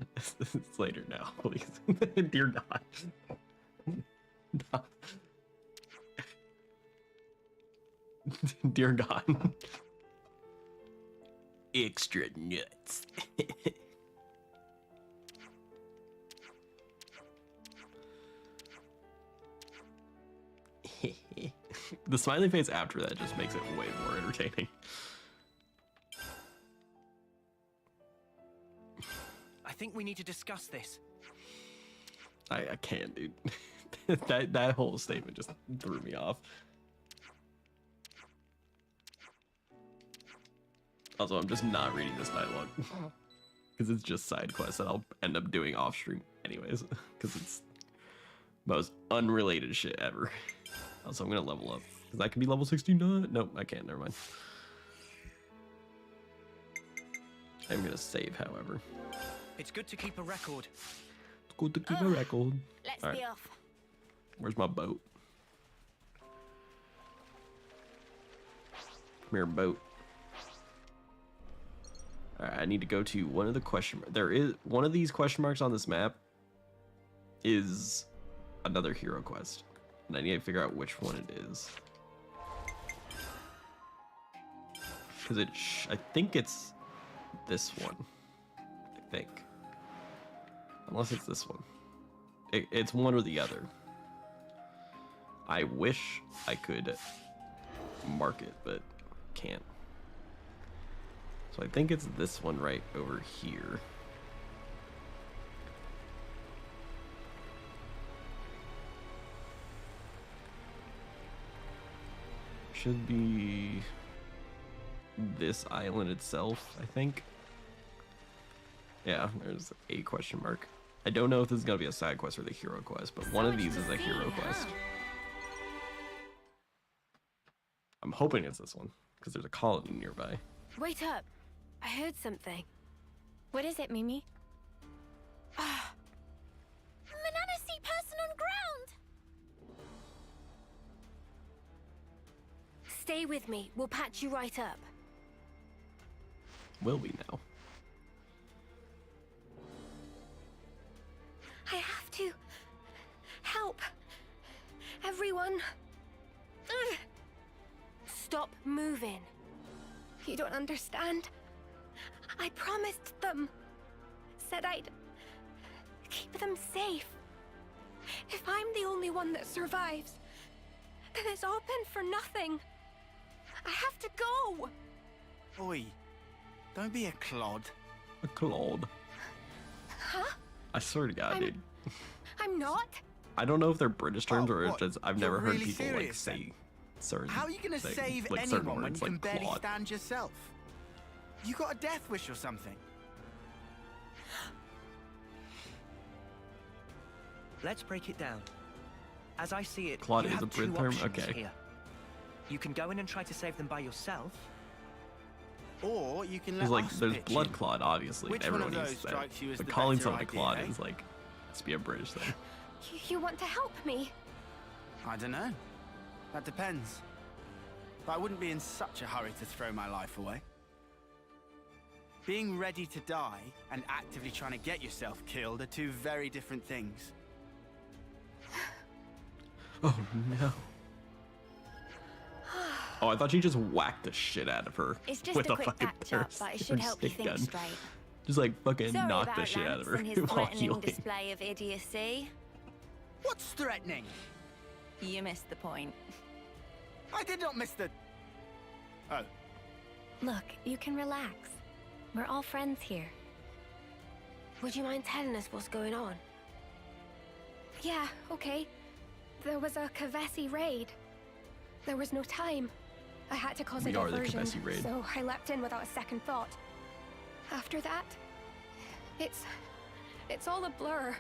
It's later now, please. Dear God. No. Dear God. Extra nuts. The smiley face after that just makes it way more entertaining. I think we need to discuss this. I can't, dude. that whole statement just threw me off. Also, I'm just not reading this dialogue because it's just side quests that I'll end up doing off stream anyways, because it's most unrelated shit ever. Also, I'm gonna level up because I can be level 69. Nope, I can't. Never mind. I'm gonna save, however. It's good to keep a record. It's good to keep a record. Let's All be right. off. Where's my boat? Come here, boat. Alright, I need to go to one of the question marks. There is one of these question marks on this map is another hero quest, and I need to figure out which one it is. Because I think it's this one. I think. Unless it's this one. It's one or the other. I wish I could mark it, but can't. So I think it's this one right over here. Should be this island itself, I think. Yeah, there's a question mark. I don't know if this is gonna be a side quest or the hero quest, but one of these is a hero quest. I'm hoping it's this one, because there's a colony nearby. Wait up. I heard something. What is it, Mimi? Banana see person on ground! Stay with me. We'll patch you right up. Will we now? I have to help everyone. Ugh. Stop moving. You don't understand. I promised them. Said I'd keep them safe. If I'm the only one that survives, then it's all been for nothing. I have to go. Oi, don't be a clod. A clod. Huh? I swear to God, dude. I'm not. I don't know if they're British terms or what? it's just I've You're never heard really people like serious, say then? certain. How are you gonna things, save like certain anyone when words, you can like barely clod. stand yourself? You got a death wish or something? Let's break it down. As I see it, Clod you is have a Brit two term? options Okay. here. You can go in and try to save them by yourself. Or you can let There's like us there's pitch blood in. clod, obviously. Which Everyone one of uses those that. strikes you as But the calling better something a idea, clod eh? is like it's be a British thing. You want to help me? I don't know. That depends. But I wouldn't be in such a hurry to throw my life away. Being ready to die and actively trying to get yourself killed are two very different things. Oh no. Oh, I thought you just whacked the shit out of her It's just with a a quick fucking patch-up, but it should help you stick think gun. straight. Just like fucking Sorry knock about the shit out of Lance her and his while threatening healing. display of idiocy. What's threatening? You missed the point. I did not miss the... Oh. Look, you can relax. We're all friends here. Would you mind telling us what's going on? Yeah, okay. There was a Kavesi raid. There was no time. I had to cause We a are the diversion, Kavesi raid. so I leapt in without a second thought. After that, it's all a blur.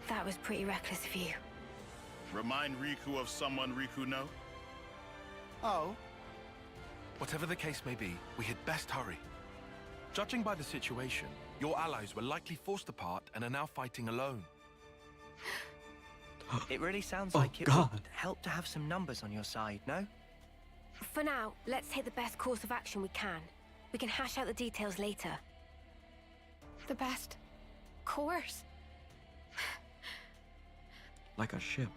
That was pretty reckless of you. Remind Riku of someone Riku know? Oh. Whatever the case may be, we had best hurry. Judging by the situation, your allies were likely forced apart and are now fighting alone. It really sounds Oh, like it God. would help to have some numbers on your side, no? For now, let's take the best course of action we can. We can hash out the details later. The best course. Like a ship.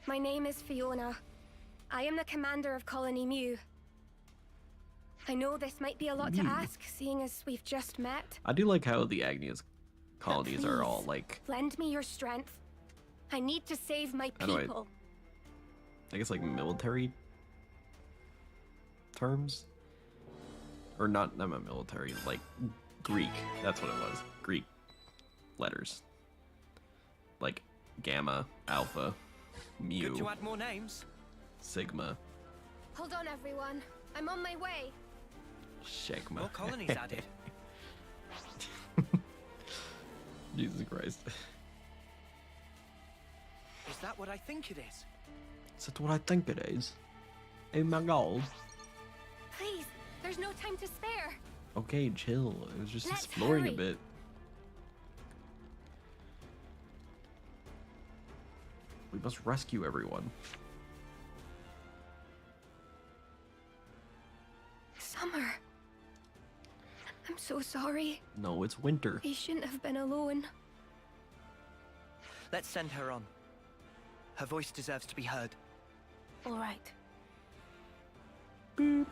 My name is Fiona. I am the commander of Colony Mu. I know this might be a lot to Mu. ask, seeing as we've just met. I do like how the Agnias but colonies are all please, like, lend me your strength. I need to save my How do I- people. I guess like military terms? Or not military, like Greek. That's what it was. Greek letters. Like Gamma, Alpha, Mu, Good to add more names. Sigma, Hold on, everyone. I'm on my way. Sigma. More colonies added. Jesus Christ. Is that what I think it is? Is that what I think it is? Oh my god. Please, there's no time to spare. Okay, chill. I was just Let's exploring a hurry. bit. We must rescue everyone. Summer. I'm so sorry. No, it's winter. He shouldn't have been alone. Let's send her on. Her voice deserves to be heard. All right. We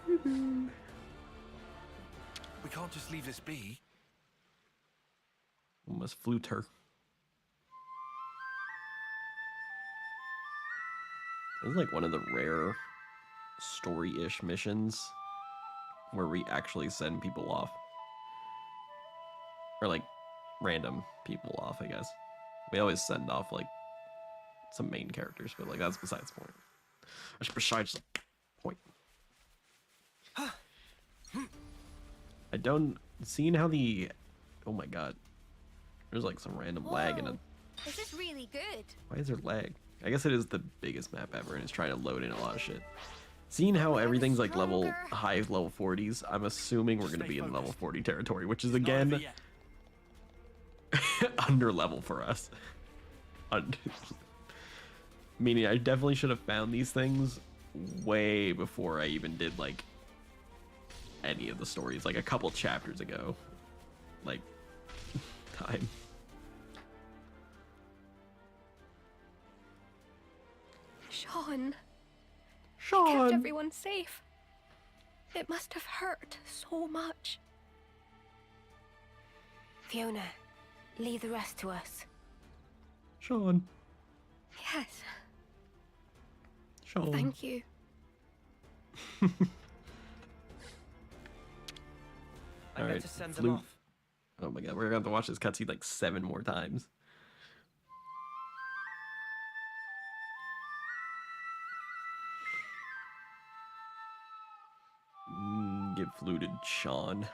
can't just leave this be. We must flute her. This is like one of the rare story-ish missions where we actually send people off. Or like random people off, I guess. We always send off like some main characters, but like that's besides the point. That's besides the point. I don't... Seeing how the... Oh my god. There's like some random lag in it. This is really good. Why is there lag? I guess it is the biggest map ever and it's trying to load in a lot of shit. Seeing how everything's like high level 40s, I'm assuming we're going to be in level 40 territory, which is again under level for us. Meaning I definitely should have found these things way before I even did like any of the stories, like a couple chapters ago. Like time. Sean. Sean. He kept everyone safe. It must have hurt so much. Fiona, leave the rest to us. Sean. Yes. Sean. Thank you. I'm All going right, to send them flute. off. Oh my god, we're gonna have to watch this cutscene like 7 more times. Get fluted, Sean.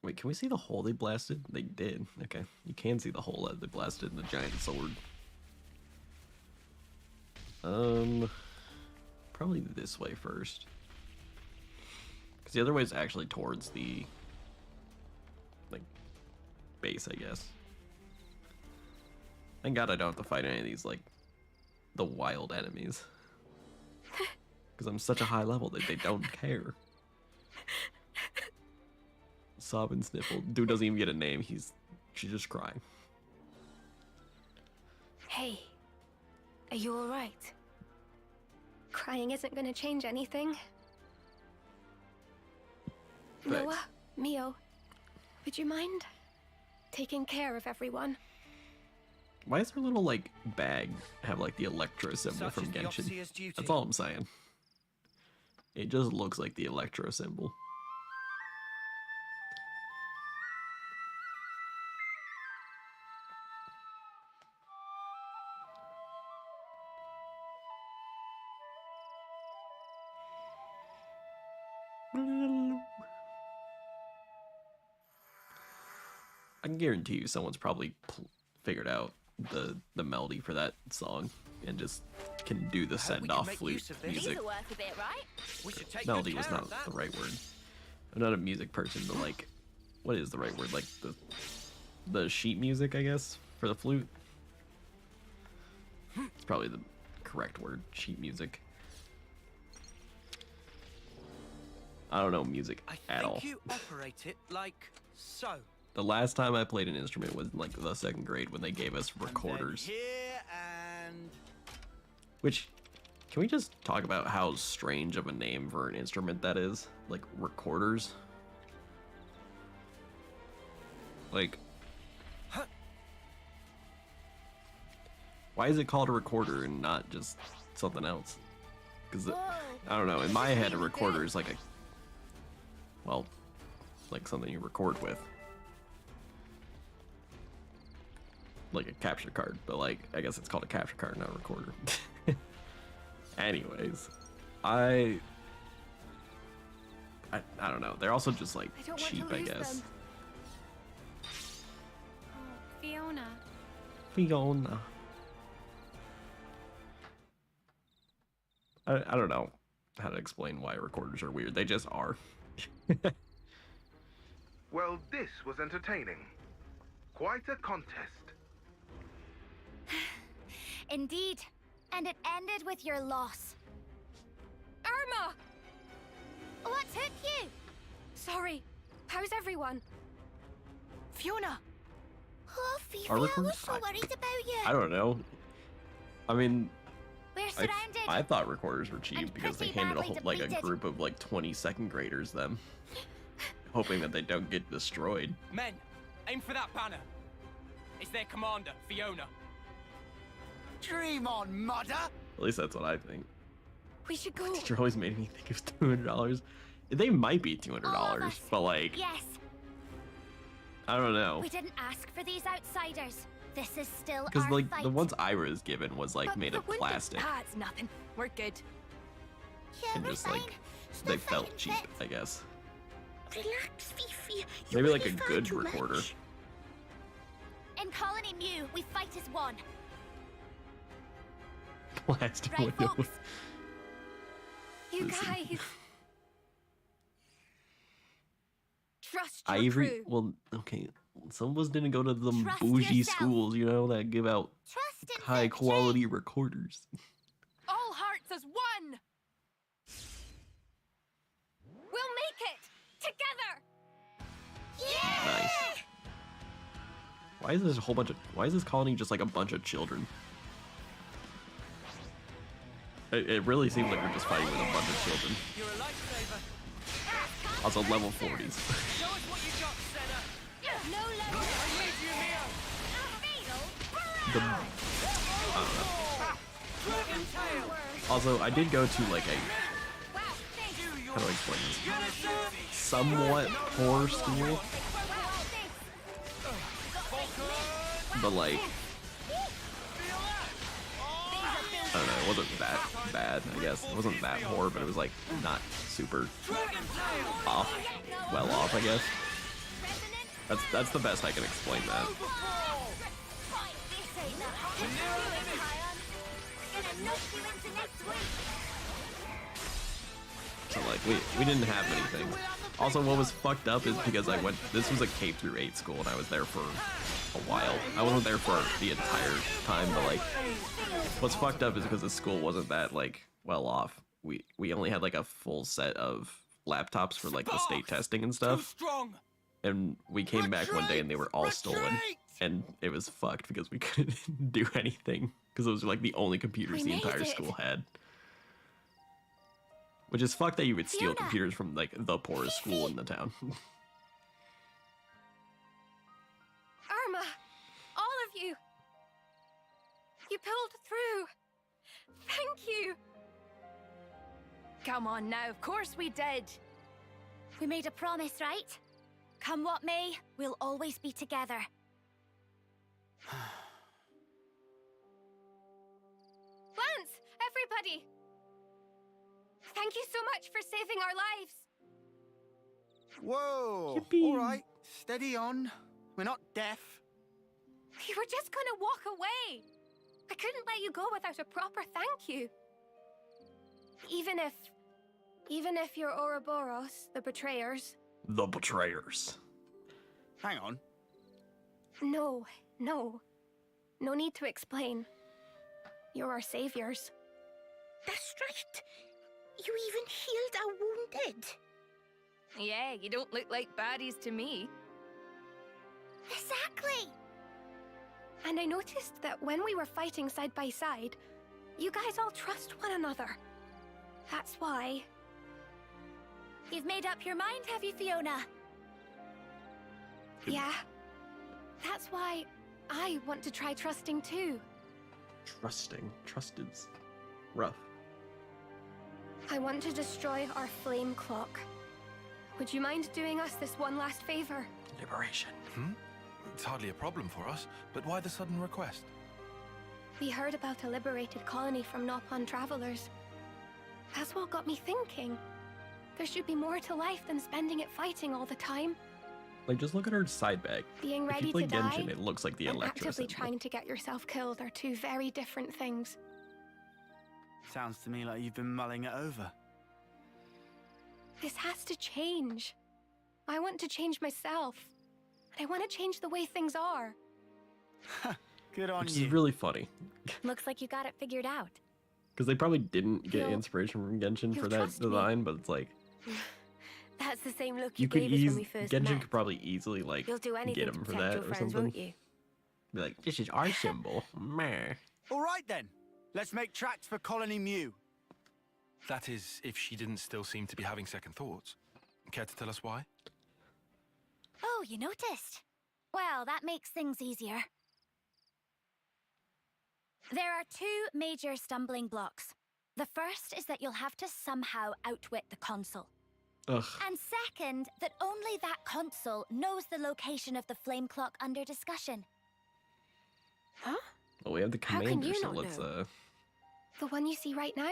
Wait, can we see the hole they blasted? They did. Okay, you can see the hole that they blasted in the giant sword. Probably this way first. Because the other way is actually towards the, like, base, I guess. Thank God I don't have to fight any of these, like, the wild enemies. Because I'm such a high level that they don't care. Sob and sniffle. Dude doesn't even get a name. She's just crying. Hey, are you all right? Crying isn't going to change anything. Thanks. Noah, Mio, would you mind taking care of everyone? Why is her little, like, bag have, like, the Electro symbol Such from is the Genshin? Overseer's duty. That's all I'm saying. It just looks like the Electro symbol. I can guarantee you someone's probably figured out the melody for that song and just can do the send-off flute music. These are worth a bit, right? We should take Melody good was care not of that. the right word. I'm not a music person, but like, what is the right word? Like the sheet music, I guess, for the flute. It's probably the correct word, sheet music. I don't know music at all. I think you operate it like so. The last time I played an instrument was in like the 2nd grade when they gave us And then recorders. here and Which, can we just talk about how strange of a name for an instrument that is? Like, recorders? Like, why is it called a recorder and not just something else? Because, I don't know, in my head a recorder is like a, well, like something you record with. Like a capture card, but like, I guess it's called a capture card, not a recorder. Anyways, I don't know. They're also just like I don't want cheap, to I lose guess. them. Oh, Fiona. Fiona. I don't know how to explain why recorders are weird. They just are. Well, this was entertaining. Quite a contest. Indeed. And it ended with your loss. Irma! What took you? Sorry. How's everyone? Fiona! Oh, Are Fifi, I recording? was so worried about you. I don't know. I mean, We're surrounded. I thought recorders were cheap And because they pretty handed a badly whole, like a depleted. group of like 20 second graders them, hoping that they don't get destroyed. Men, aim for that banner. It's their commander, Fiona. Dream on, mother! At least that's what I think. We should go. Teacher always made me think it was $200. They might be All of $200, us. but like, Yes, I don't know. we didn't ask for these outsiders. This is still Because our like fight. the ones I was given was like But made the of wounded- plastic Ah, it's nothing. We're good. Yeah, and we're just fine. like Still they felt fighting cheap, fit. I guess. Relax, Fifi. Maybe like a good recorder. In Colony Mu, we fight as one. Plastic Right, window. folks? You Listen. guys. Trust your Ivory. crew. Well, okay. Some of us didn't go to them Trust bougie yourself. schools, you know, that give out Trust in high victory. quality recorders. All hearts as one. We'll make it together. Yeah! Nice. Why is this a whole bunch of? Why is this colony just like a bunch of children? It really seems like we're just fighting with a bunch of children. You're a lifesaver. Also level 40s. Show us what you got, Senna. No level. I need you, Mio. The, I don't know. Dragon tail. Also, I did go to like a, Wow, thanks. how do I explain this? Genesis. Somewhat poor school, but like, I don't know, it wasn't that bad, I guess. It wasn't that poor, but it was like not super off, well off, I guess. That's the best I can explain that. So like we didn't have many things. Also, what was fucked up is because I went. This was a K through 8 school, and I was there for a while. I wasn't there for the entire time, but like, what's fucked up is because the school wasn't that like well off. We only had like a full set of laptops for like the state testing and Too stuff, strong. and we came back one day and they were all stolen, Retreat! and it was fucked because we couldn't do anything because those were like the only computers We the entire made it. school had. Which is fucked that you would steal Fiona. computers from like the poorest school in the town. Irma, all of you. You pulled through. Thank you. Come on now, of course we did. We made a promise, right? Come what may, we'll always be together. Lance, everybody. Thank you so much for saving our lives. Whoa! Yippee. All right, steady on. We're not deaf. We were just gonna walk away. I couldn't let you go without a proper thank you. Even if you're Ouroboros, the betrayers. The betrayers. Hang on. No. No need to explain. You're our saviors. That's right. You even healed our wounded. Yeah, you don't look like baddies to me. Exactly. And I noticed that when we were fighting side by side, you guys all trust one another. That's why. You've made up your mind, have you, Fiona? Yeah. That's why I want to try trusting too. Trusted's rough. I want to destroy our flame clock. Would you mind doing us this one last favor? Liberation. It's hardly a problem for us, but why the sudden request? We heard about a liberated colony from Nopon travelers. That's what got me thinking. There should be more to life than spending it fighting all the time. Like, just look at her side bag. Being If ready you play to Genshin, die it looks like the and Electro actively symbol. trying to get yourself killed are two very different things. Sounds to me like you've been mulling it over. This has to change. I want to change myself. And I want to change the way things are. Good on which you. is really funny. Looks like you got it figured out. Because they probably didn't get You'll- inspiration from Genshin you'll for that trust me. design, but it's like That's the same look you you could gave us when we first Genshin met. could probably easily like You'll do anything get to him for protect that your or friends, something. won't you? Be like, this is our symbol. Meh. All right then. Let's make tracks for Colony Mew. That is, if she didn't still seem to be having second thoughts. Care to tell us why? Oh, you noticed? Well, that makes things easier. There are two major stumbling blocks. The first is that you'll have to somehow outwit the consul. Ugh. And second, that only that consul knows the location of the flame clock under discussion. Huh? Well, we have the How can commander, you so not let's know? The one you see right now?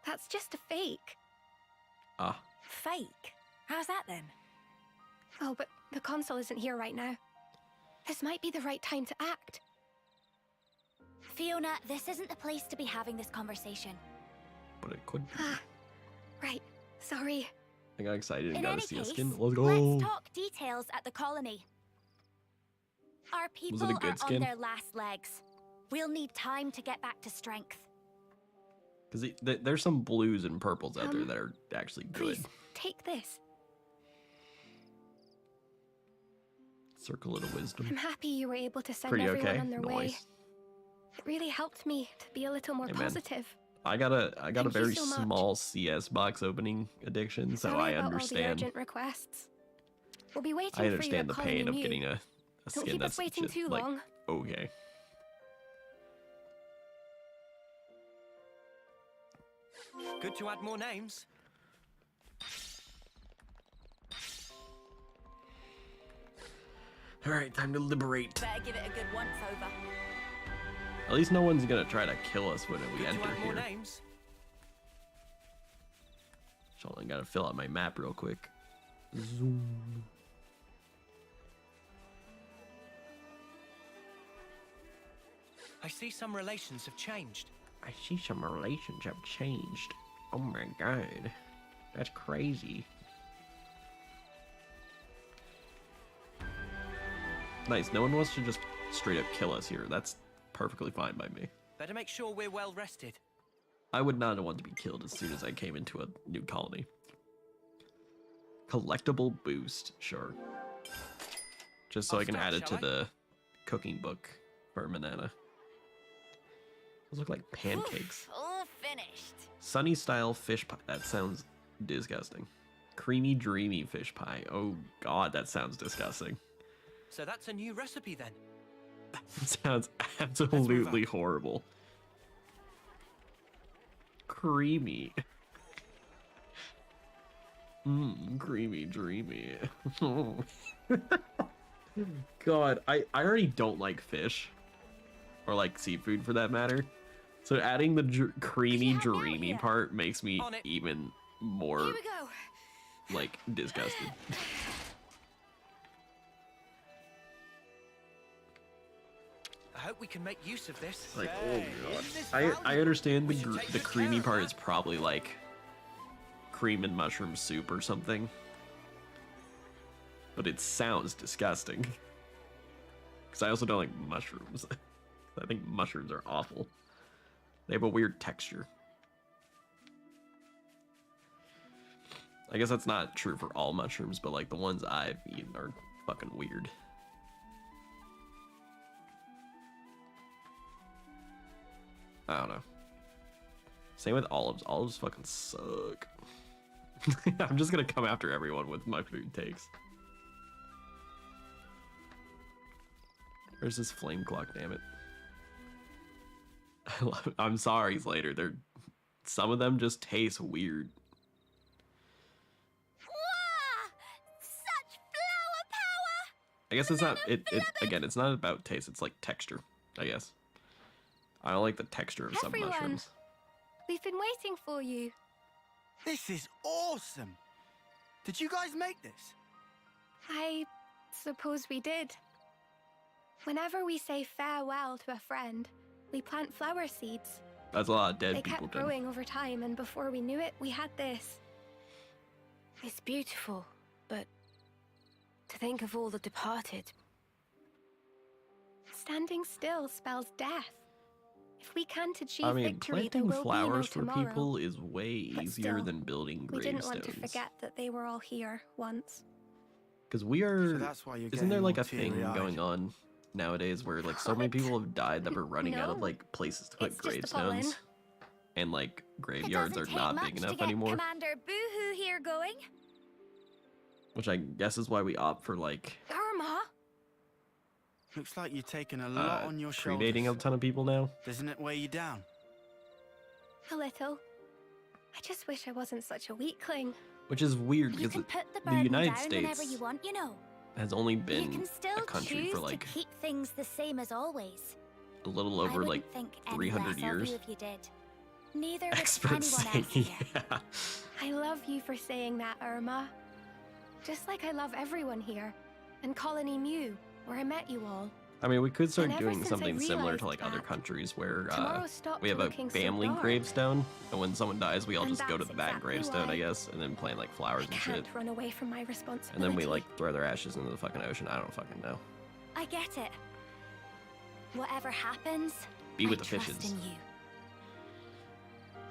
That's just a fake. ah. Fake? How's that then? Oh, but the consul isn't here right now. This might be the right time to act. Fiona, this isn't the place to be having this conversation. But it could be. Ah, right. Sorry. I got excited and In got any to see a case, skin. Let's go. let's talk details at the colony. Our people good are skin? on their last legs. We'll need time to get back to strength. Because there's some blues and purples out there that are actually good. Please, take this. Circlet of Wisdom. I'm happy you were able to send Pretty everyone okay. on their way. Nice. It really helped me to be a little more Hey, man. positive. I got a Thank you very so much. small CS box opening addiction, so Sorry I about all the understand. urgent requests. We'll be waiting I understand for the you at pain of Colony getting Mew. a Don't skin keep that's us waiting just, too like, long. okay. Good to add more names. All right, time to liberate. Better give it a good once over. At least no one's gonna try to kill us when we Good to enter add more here. names. So I gotta fill out my map real quick. Zoom. I see some relations have changed. I see some relations have changed. Oh my god. That's crazy. Nice, no one wants to just straight up kill us here. That's perfectly fine by me. Better make sure we're well rested. I would not want to be killed as soon as I came into a new colony. Collectible boost, sure. Just so I'll I can start, add it to shall I? the cooking book for Manana. Those look like pancakes. All finished. Sunny style fish pie. That sounds disgusting. Creamy, dreamy fish pie. Oh god, that sounds disgusting. So that's a new recipe then. Sounds absolutely horrible. Creamy. Creamy, dreamy. God, I already don't like fish. Or like seafood for that matter. So adding the creamy, Yeah, now dreamy here. part makes me On it. even more, Here we go. like, disgusted. I hope we can make use of this. Like, Hey, oh god. isn't this I valuable? understand We should take the good creamy care of part that. is probably like cream and mushroom soup or something. But it sounds disgusting. Because I also don't like mushrooms. I think mushrooms are awful. They have a weird texture. I guess that's not true for all mushrooms, but like the ones I've eaten are fucking weird. I don't know. Same with olives. Olives fucking suck. I'm just gonna come after everyone with my food takes. Where's this flame clock, damn it? I'm sorry, Slater. Some of them just taste weird. Wah! Such flower power! I guess it's not again, it's not about taste, it's like texture, I guess. I don't like the texture of some Everyone. mushrooms. We've been waiting for you. This is awesome. Did you guys make this? I suppose we did. Whenever we say farewell to a friend, we plant flower seeds. That's a lot of dead They people kept did. growing over time, and before we knew it, we had this. It's beautiful, but to think of all the departed. Standing still spells death. If we can't achieve I mean, victory, there planting will flowers be for no tomorrow. people is way But easier still, than building We didn't want to gravestones. forget that they were all here once. Because we So are. that's why you're Isn't there getting like all a thing teary-eyed. going on nowadays where like so many What? people have died that we're running out of No. like places to put It's just the pollen. gravestones, and like It graveyards are doesn't take not much big to enough get anymore. Commander Boohoo here going. Which I guess is why we opt for like Irma! Looks like you're taking a lot on your cremating a shoulders. ton of people now. Doesn't it weigh you down? A little. I just wish I wasn't such a weakling. Which is weird You because can put the the burden United down whenever States you want, you know. has only You been can still a country choose for like to keep things the same as always. a little I over wouldn't like think any 300 less of years. you if you did. Neither would Experts anyone say, else here. yeah. I love you for saying that, Irma. Just like I love everyone here. And Colony Mew, where I met you all. I mean, we could start And ever doing since I something similar to realized like other that, countries where tomorrow stopped we have a looking so family dark. gravestone, and when someone dies, we all And just go to that's that exactly gravestone, I why guess, and then plant like flowers I and shit. can't run away from my responsibility. And then we like throw their ashes into the fucking ocean. I don't fucking know. I get it. Whatever happens, Be with I the trust fishes. in you.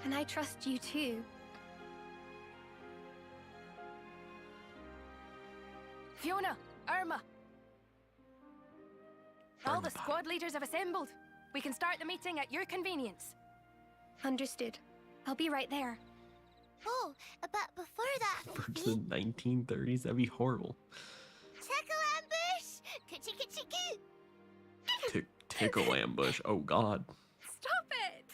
And I trust you too. Fiona, Irma. All the Irma. squad leaders have assembled. We can start the meeting at your convenience. Understood. I'll be right there. Oh, but before that, For the 1930s, that'd be horrible. tickle ambush! Coochie coochie coo! Tickle ambush. Oh god, Stop it!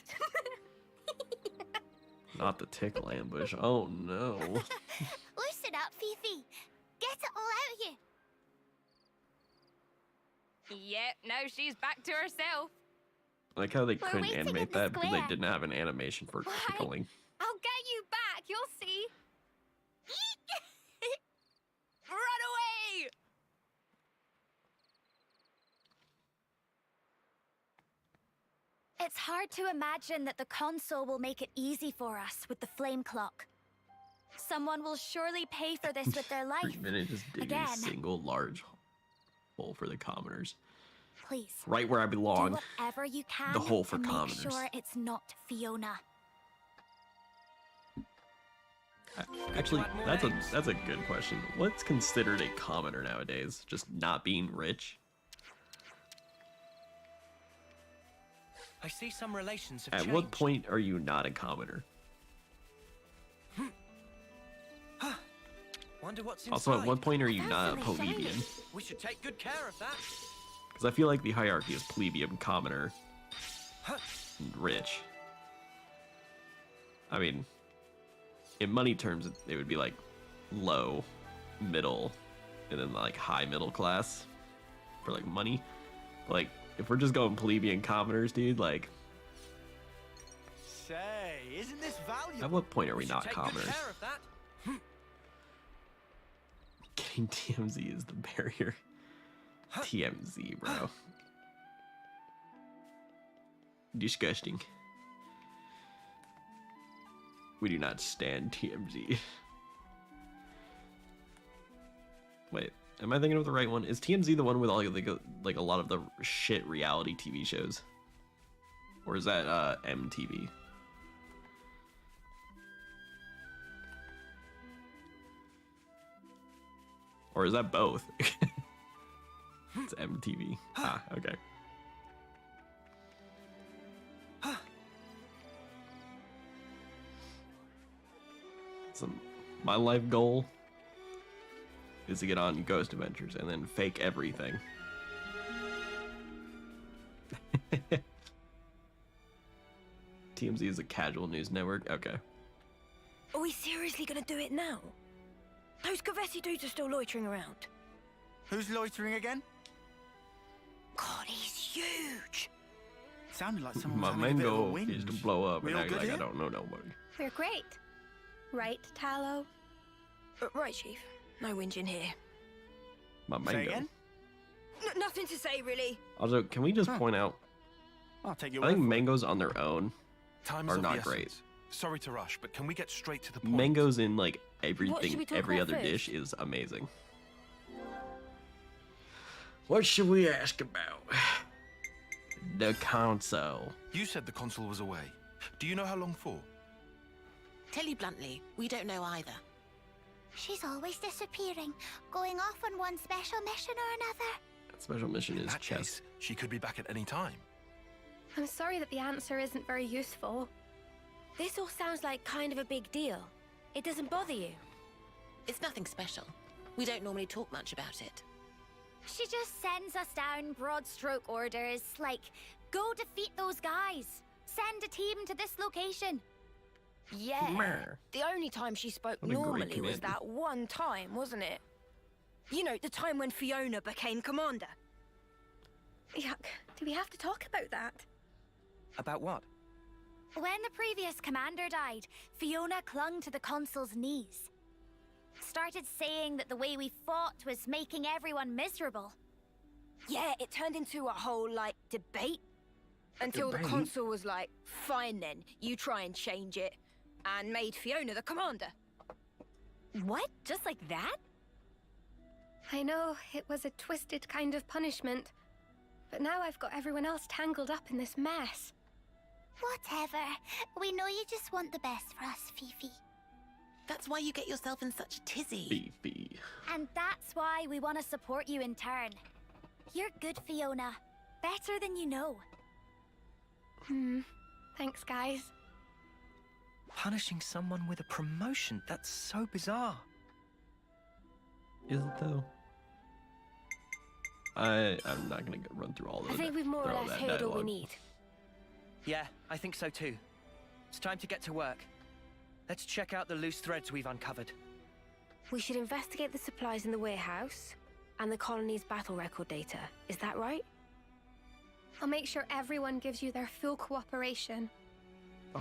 not the tickle ambush. Oh no. Loosen up, Fifi. Get it all out here. Yep, now she's back to herself. I like how they We're couldn't waiting animate in the that because they square. didn't have an animation for Why? tickling. I'll get you back, you'll see. Run away! It's hard to imagine that the console will make it easy for us with the flame clock. Someone will surely pay for this with their life. And it just dig a Again. single large hole for the commoners. Please, Right where I do belong. whatever you can The hole for to make commoners. sure it's not Fiona. Actually, that's a good question. What's considered a commoner nowadays? Just not being rich? I see some relations have At changed. what point are you not a commoner? Wonder what's inside. Also, at what point are you That's not a really shiny. plebeian? We should take good care of that. Because I feel like the hierarchy is plebeian, commoner, and rich. I mean, in money terms, it would be like low, middle, and then like high middle class for like money. Like, if we're just going plebeian commoners, dude, like, Say, isn't this valuable? at what point are we should not take commoners? good care of that. Getting TMZ is the barrier. TMZ, bro. Disgusting. We do not stand TMZ. Wait, am I thinking of the right one? Is TMZ the one with all like a lot of the shit reality TV shows? Or is that MTV? Or is that both? It's MTV. Ah, okay. So my life goal is to get on Ghost Adventures and then fake everything. TMZ is a casual news network. Okay. Are we seriously gonna do it now? Those Gavessi dudes are still loitering around. Who's loitering again? God, he's huge. Sounded like someone My was having a bit of a mango whinge. is to blow up We and all act good like I here? don't know nobody. We're great. Right, Tallow? Right, Chief. No whinging here. My Say mango. again? Nothing to say, really. Also, can we just point out, I'll take your I word think for it. mangoes on their own Time is are of the not essence. great. Sorry to rush, but can we get straight to the point? Mangoes in like should everything, we talk every about other first? dish is amazing. What should we ask about? The console. You said the consul was away. Do you know how long for? Tell you bluntly, we don't know either. She's always disappearing, going off on one special mission or another. That special mission In is that chess. case, she could be back at any time. I'm sorry that the answer isn't very useful. This all sounds like kind of a big deal. It doesn't bother you? It's nothing special. We don't normally talk much about it. She just sends us down broad stroke orders, like, go defeat those guys. Send a team to this location. Yeah. Mer. The only time she spoke What a great normally was command. that one time, wasn't it? You know, the time when Fiona became commander. Yuck. Do we have to talk about that? About what? When the previous commander died, Fiona clung to the consul's knees. Started saying that the way we fought was making everyone miserable. Yeah, it turned into a whole, like, debate. Until the Debate? consul was like, fine then, you try and change it. And made Fiona the commander. What? Just like that? I know, it was a twisted kind of punishment. But now I've got everyone else tangled up in this mess. Whatever. We know you just want the best for us, Fifi. That's why you get yourself in such a tizzy. Beefy. And that's why we want to support you in turn. You're good, Fiona. Better than you know. Thanks, guys. Punishing someone with a promotion? That's so bizarre. Is it though? I'm not gonna run through all of I think we've more or less heard all we need. Yeah, I think so too. It's time to get to work. Let's check out the loose threads we've uncovered. We should investigate the supplies in the warehouse and the colony's battle record data. Is that right? I'll make sure everyone gives you their full cooperation.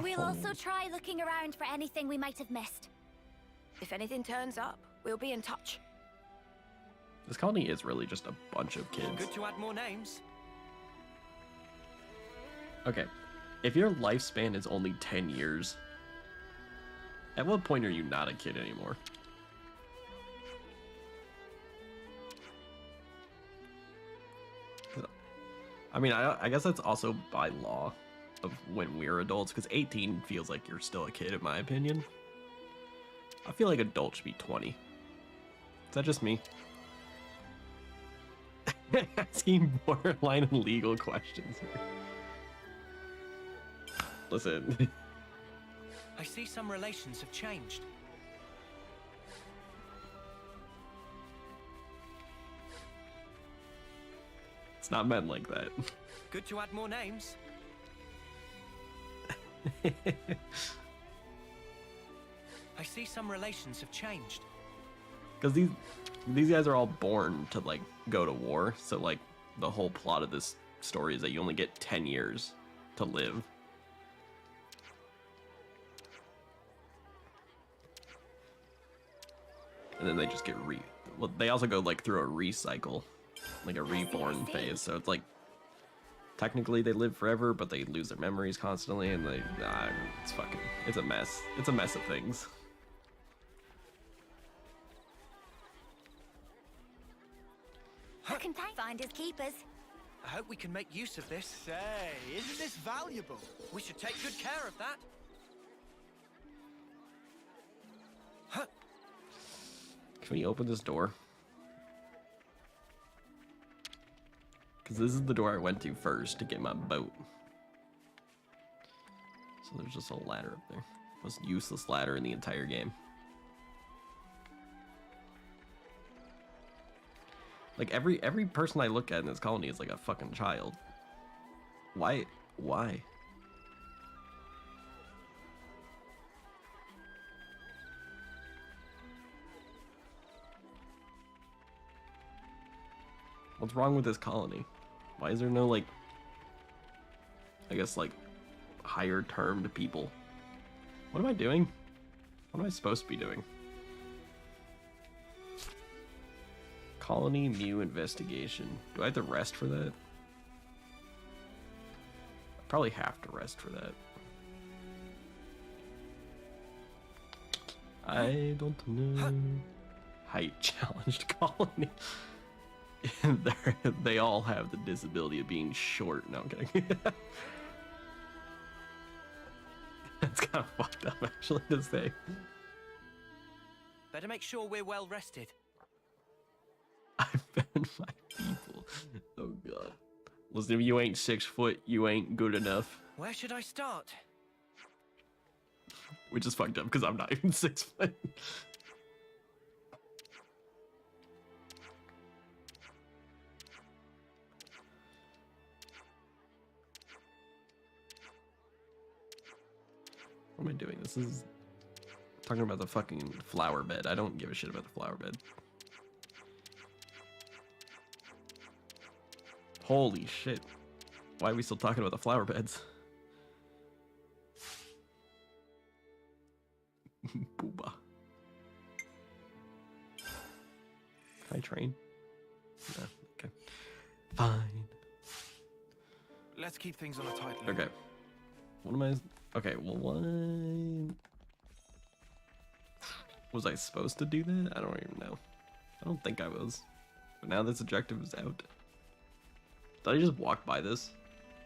We'll also try looking around for anything we might have missed. If anything turns up, we'll be in touch. This colony is really just a bunch of kids. Good to add more names. Okay, if your lifespan is only 10 years, at what point are you not a kid anymore? I mean, I guess that's also by law of when we're adults, because 18 feels like you're still a kid, in my opinion. I feel like adults should be 20. Is that just me? Asking borderline legal questions here. Listen. I see some relations have changed. It's not meant like that. Good to add more names. I see some relations have changed. Because these guys are all born to, like, go to war. So, like, the whole plot of this story is that you only get 10 years to live. And then they just get well, they also go, like, through a recycle. Like a reborn phase. So it's like, technically they live forever, but they lose their memories constantly, and it's a mess. It's a mess of things. Who can find his keepers? I hope we can make use of this. Say, isn't this valuable? We should take good care of that. Huh. Can we open this door? Because this is the door I went to first to get my boat. So there's just a ladder up there. Most useless ladder in the entire game. Like, every person I look at in this colony is like a fucking child. Why? Why? What's wrong with this colony? Why is there no, like, I guess, like, higher termed people? What am I doing? What am I supposed to be doing? Colony Mew investigation. Do I have to rest for that? I probably have to rest for that. I don't know. Height challenged colony. They all have the disability of being short. No, I'm kidding. That's kind of fucked up, actually, to say. Better make sure we're well rested. I found my people. Oh god. Listen, if you ain't 6 foot, you ain't good enough. Where should I start? Which is fucked up because I'm not even 6 foot. What am I doing? This is talking about the fucking flower bed. I don't give a shit about the flower bed. Holy shit. Why are we still talking about the flower beds? Booba. Can I train? No, okay. Fine. Let's keep things on a tight loop. Okay. What am I... Okay, well, what... Was I supposed to do that? I don't even know. I don't think I was. But now this objective is out. Did I just walk by this?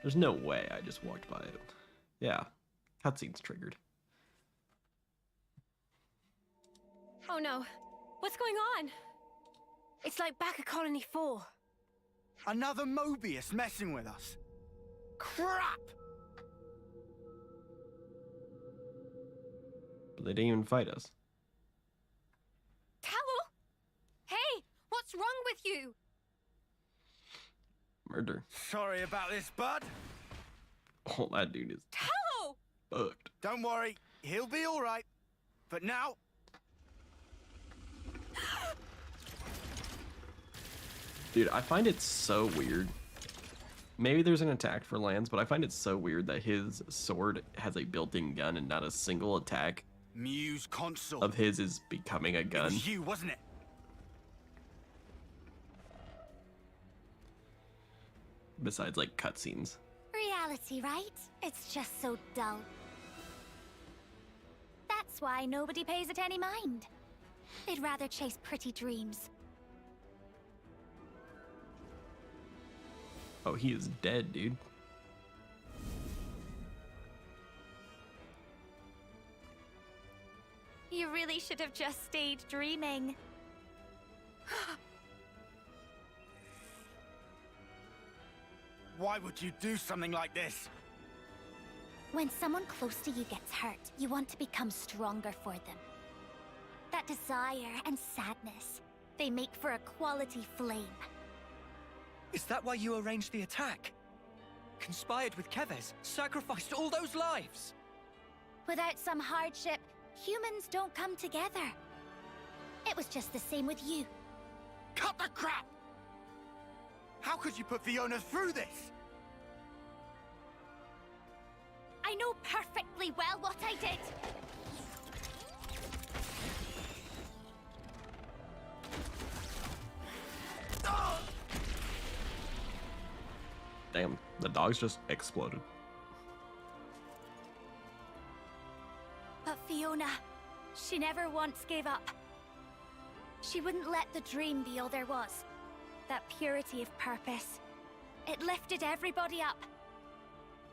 There's no way I just walked by it. Yeah. Cutscene's triggered. Oh no. What's going on? It's like back at Colony 4. Another Mobius messing with us. Crap! But they didn't even fight us. Tallow? Hey, what's wrong with you? Murder. Sorry about this, bud. Oh, that dude is Tallow! fucked. Don't worry, he'll be all right. But now... Dude, I find it so weird. Maybe there's an attack for Lance, but I find it so weird that his sword has a built-in gun and not a single attack Muse console. of his is becoming a It gun. was you, wasn't it? Besides, like, cutscenes. Reality, right? It's just so dull. That's why nobody pays it any mind. They'd rather chase pretty dreams. Oh, he is dead, dude. You really should have just stayed dreaming. Why would you do something like this? When someone close to you gets hurt, you want to become stronger for them. That desire and sadness, they make for a quality flame. Is that why you arranged the attack? Conspired with Keves, sacrificed all those lives? Without some hardship, humans don't come together. It was just the same with you. Cut the crap! How could you put Fiona through this? I know perfectly well what I did. Damn, the dogs just exploded. But Fiona, she never once gave up. She wouldn't let the dream be all there was. That purity of purpose. It lifted everybody up.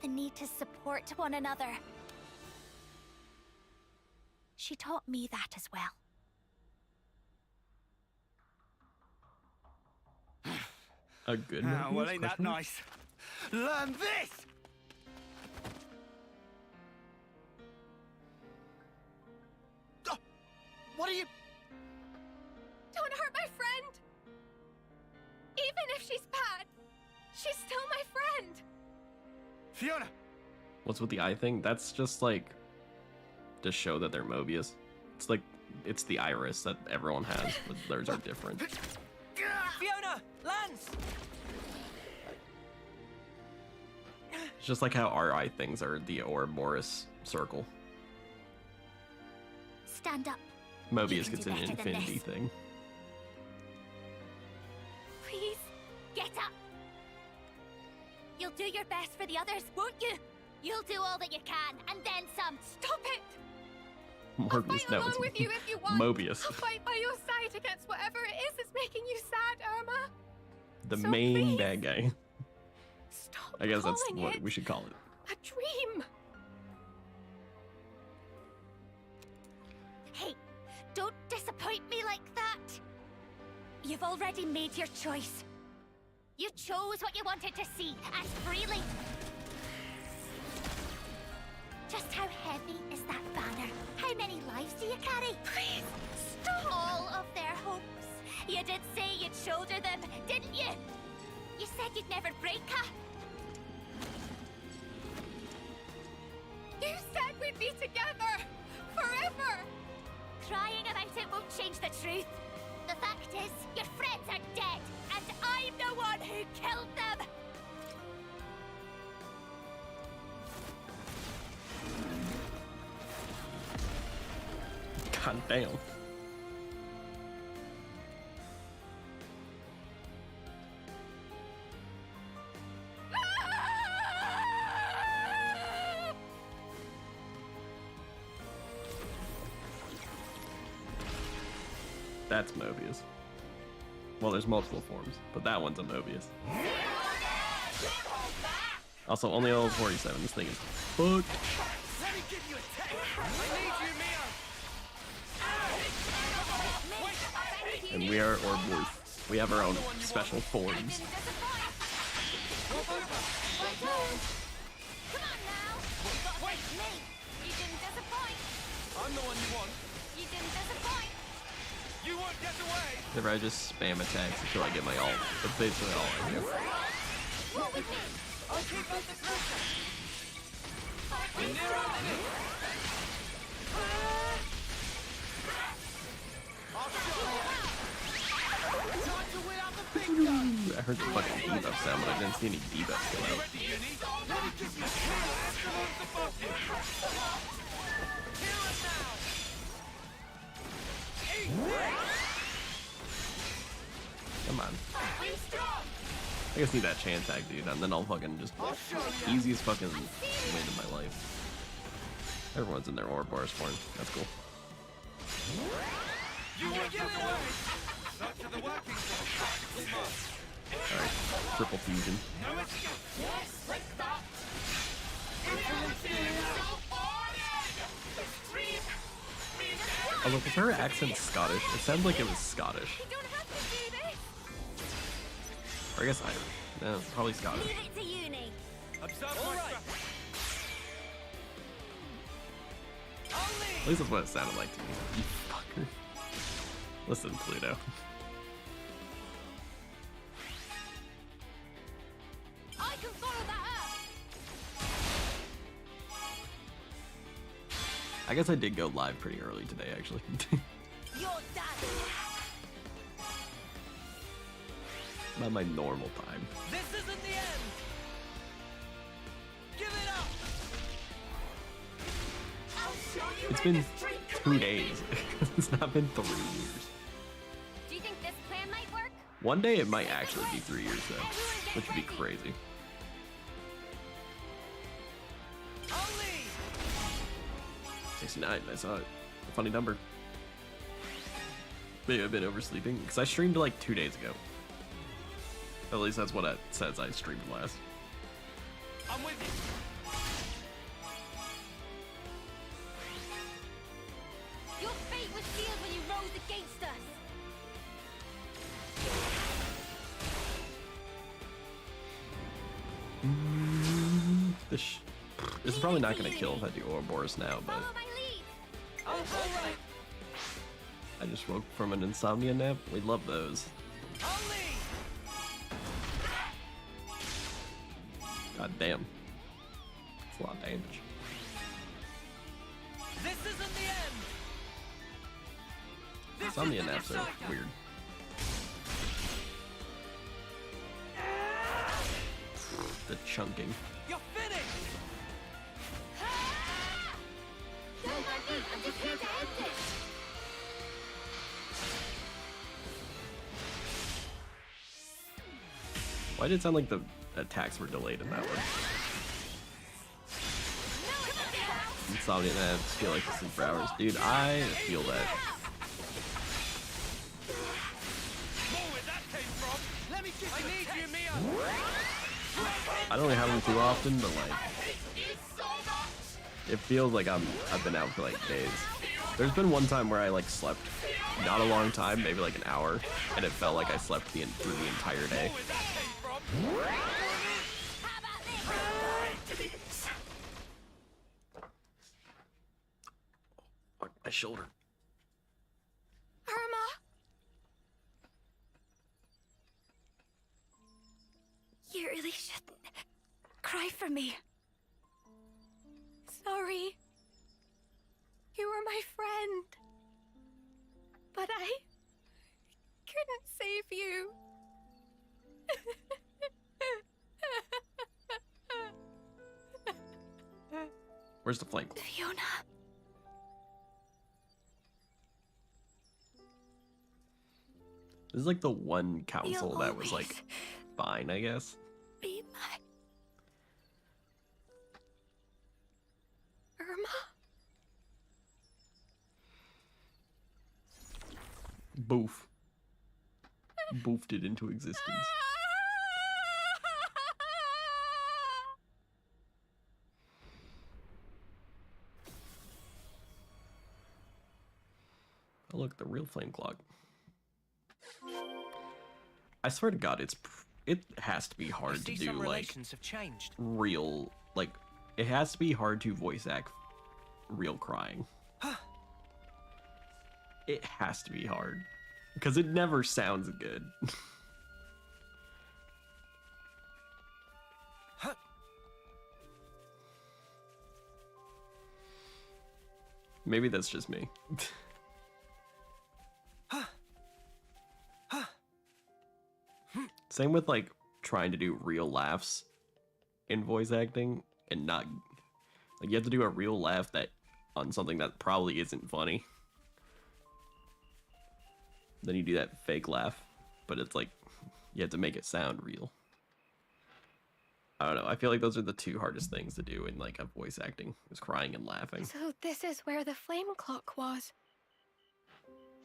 The need to support one another. She taught me that as well. A good Oh, well, Mobius, ain't that question mark? nice? Learn this! Oh, what are you... Don't hurt my friend! Even if she's bad, she's still my friend! Fiona! What's with the eye thing? That's just like to show that they're Mobius. It's like it's the iris that everyone has, but theirs are different. Fiona! Lance! It's just like how our eye things are the Ouroboros circle. Stand up. Mobius can gets do an better than infinity this. thing. Please, get up. You'll do your best for the others, won't you? You'll do all that you can, and then some. Stop it! Morbius, Fight no, along it's with you if you want. Mobius. I'll fight by your side against whatever it is that's making you sad, Irma. The So main please, bad guy. stop I guess that's calling what it we should call it. a dream. Hey, don't disappoint me like that. You've already made your choice. You chose what you wanted to see, and freely. Just how heavy is that banner? How many lives do you carry? Please, stop. All of their hopes. You did say you'd shoulder them, didn't you? You said you'd never break her. You said we'd be together forever. Crying about it won't change the truth. The fact is, your friends are dead, and I'm the one who killed them. God damn. That's Mobius. Well, there's multiple forms, but that one's a Mobius. Also, only level 47. This thing is fucked. Let me give you a test. I need you, Mia. And we are Ouroboros. We have our own special forms. Come on now. You've got to face me. You didn't disappoint. I'm the one you want. You didn't disappoint. You won't get away. If I just spam attacks until I get my ult. That's basically all I do. Roll with me. I'll keep up the pressure. We're near our limit. I'll show you. Time to win out the big guns. I heard the fucking debuff sound, but I didn't see any debuffs go out. Ready, Uni? Let me give you a clear echelons above you. Hear us now. Eat this. Come on. Be strong. I just need that chance tag, dude, and then I'll fucking just easiest fucking win in my life. Everyone's in their Ouroboros form. That's cool. You won't get away. Such are the workings of a practical mind. Alright, triple fusion. No escape. Yes, like that. Oh look, is her accent Scottish? It sounds like it was Scottish. You don't have to do this. Or I guess Irish. No, probably Scottish. Leave it to Uni. Observe my strategy. At least that's what it sounded like to me. You fucker. Listen, Pluto. I can follow that up. I guess I did go live pretty early today, actually. You're done. Not my normal time. This isn't the end. Give it up. I'll show you It's when been this dream 2 days. It's not been 3 years. Do you think this plan might work? One day it might actually be 3 years though, which would be crazy. I'll lead. 69, I saw it. A funny number. Maybe I've been oversleeping, because I streamed like 2 days ago. At least that's what it says I streamed last. I'm with you. Your fate was sealed when you rose against us. This is probably not going to kill if I do Ouroboros now, but Follow my lead. All right. I just woke from an insomnia nap. We love those. I'll lead. God damn. That's a lot of damage. This isn't the end. This Insomnia is the naps are decider. weird. The chunking. You're finished. Don't mind me. I'm just here to end it. Why did it sound like the attacks were delayed in that one? Insomnia naps feel like this is for hours. Dude, I feel that. More where that came from. Let me give you. I need I don't really have them too often, but like, it feels like I've been out for like days. There's been one time where I like slept not a long time, maybe like an hour, and it felt like I slept through the entire day. My shoulder. Irma! You really shouldn't cry for me. Sorry. You were my friend. But I couldn't save you. Where's the flame? Fiona. This is like the one council You'll that was like fine, I guess. Be my Irma? Boof. Boofed it into existence. Oh, look, the real flame clock. I swear to God, it has to be hard to do some like relations have changed. real, like it has to be hard to voice act real crying. It has to be hard because it never sounds good. Maybe that's just me. Same with like trying to do real laughs in voice acting and not like you have to do a real laugh that on something that probably isn't funny. Then you do that fake laugh, but it's like you have to make it sound real. I don't know. I feel like those are the two hardest things to do in like a voice acting is crying and laughing. So this is where the flame clock was.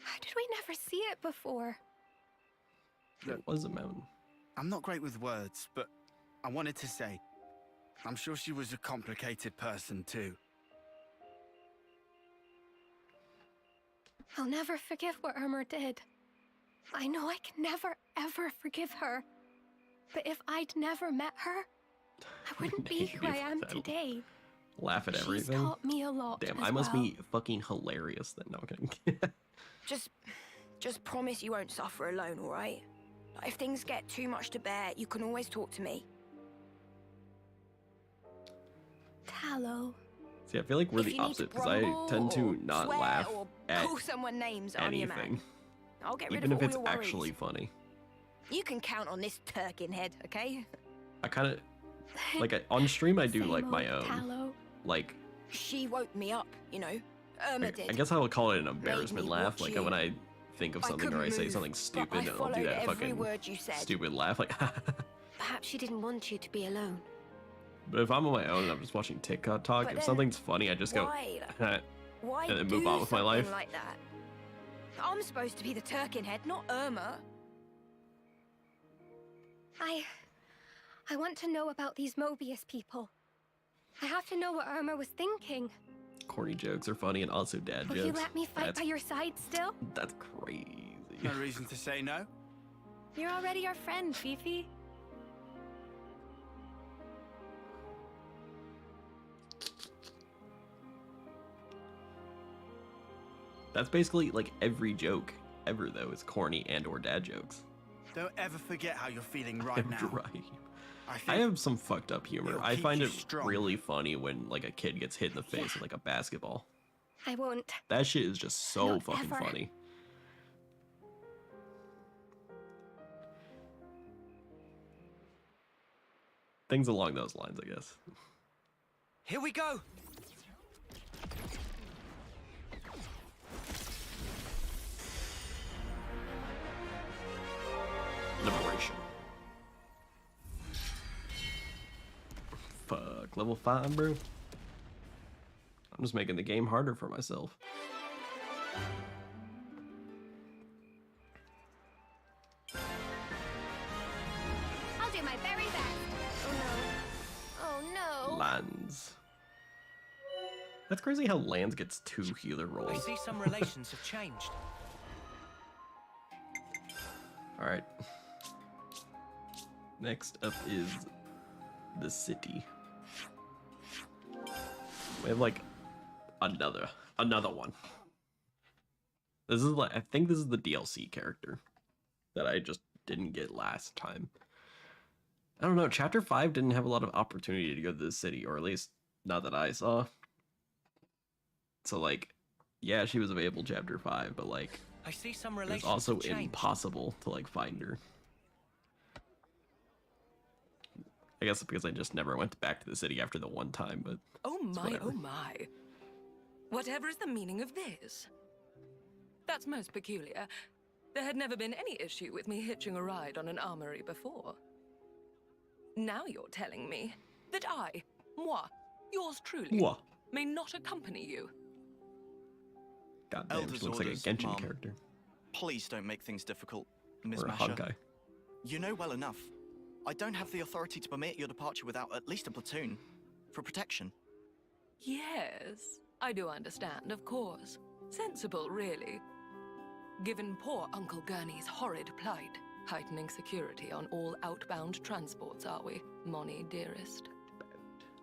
How did we never see it before? It was a mountain. I'm not great with words, but I wanted to say, I'm sure she was a complicated person too. I'll never forgive what Irma did. I know I can never, ever forgive her. But if I'd never met her, I wouldn't be who I am today. Laugh at She's everything. taught me a lot. Damn, as I must well. be fucking hilarious then. No, I'm kidding. Just promise you won't suffer alone, all right? Like, if things get too much to bear, you can always talk to me. Tallow. See, I feel like we're If the you need opposite to because I grumble tend to or not swear laugh or at call someone names, I'm your man. anything, I'll get rid even of if all it's your worries. actually funny. You can count on this turkin head, okay? I kind of like on stream. I do Same like my old own. tallow. Like She woke me up, you know. Irma did. I guess I would call it an embarrassment me laugh. watch Like you. when I think of I something or I couldn't say move, something but stupid, I and I'll do followed that every fucking word you said. stupid laugh. Like, Perhaps she didn't want you to be alone. but if I'm on my own and I'm just watching TikTok talk, But if then something's funny, I just go, why? Why and then do move on with my something life. like that? I'm supposed to be the turkin head, not Irma. I want to know about these Mobius people. I have to know what Irma was thinking. corny jokes are funny and also dad Will jokes. you let me fight That's- by your side still? That's crazy. No reason to say no. You're already our friend, Fifi. That's basically like every joke ever though is corny and or dad jokes. Don't ever forget how you're feeling right now. Right. I think I have some fucked up humor. it'll I keep find you it strong. really funny when like a kid gets hit in the face with like a basketball. I won't. That shit is just so Not fucking ever. funny. Things along those lines, I guess. Here we go. Liberation. Fuck, level 5, bro. I'm just making the game harder for myself. I'll do my That's crazy how Lance gets 2 healer I rolls. see some relations have changed. Alright. Next up is the city. We have like another one. This is like, I think this is the DLC character that I just didn't get last time. I don't know, chapter 5 didn't have a lot of opportunity to go to the city, or at least not that I saw. So like, yeah, she was available chapter 5, but like, I see some it was relations also have changed. impossible to like find her. I guess because I just never went back to the city after the one time, but Oh it's my, whatever. oh my. Whatever is the meaning of this? That's most peculiar. There had never been any issue with me hitching a ride on an armory before. Now you're telling me that moi, yours truly, Moi. may not accompany you. God damn, she Elder's looks like a orders, Genshin Mom. character. Please don't make things difficult, Miss Or a Masha. Honkai. You know well enough. I don't have the authority to permit your departure without at least a platoon. For protection. Yes, I do understand, of course. Sensible, really. Given poor Uncle Gurney's horrid plight, heightening security on all outbound transports, are we, Moni dearest?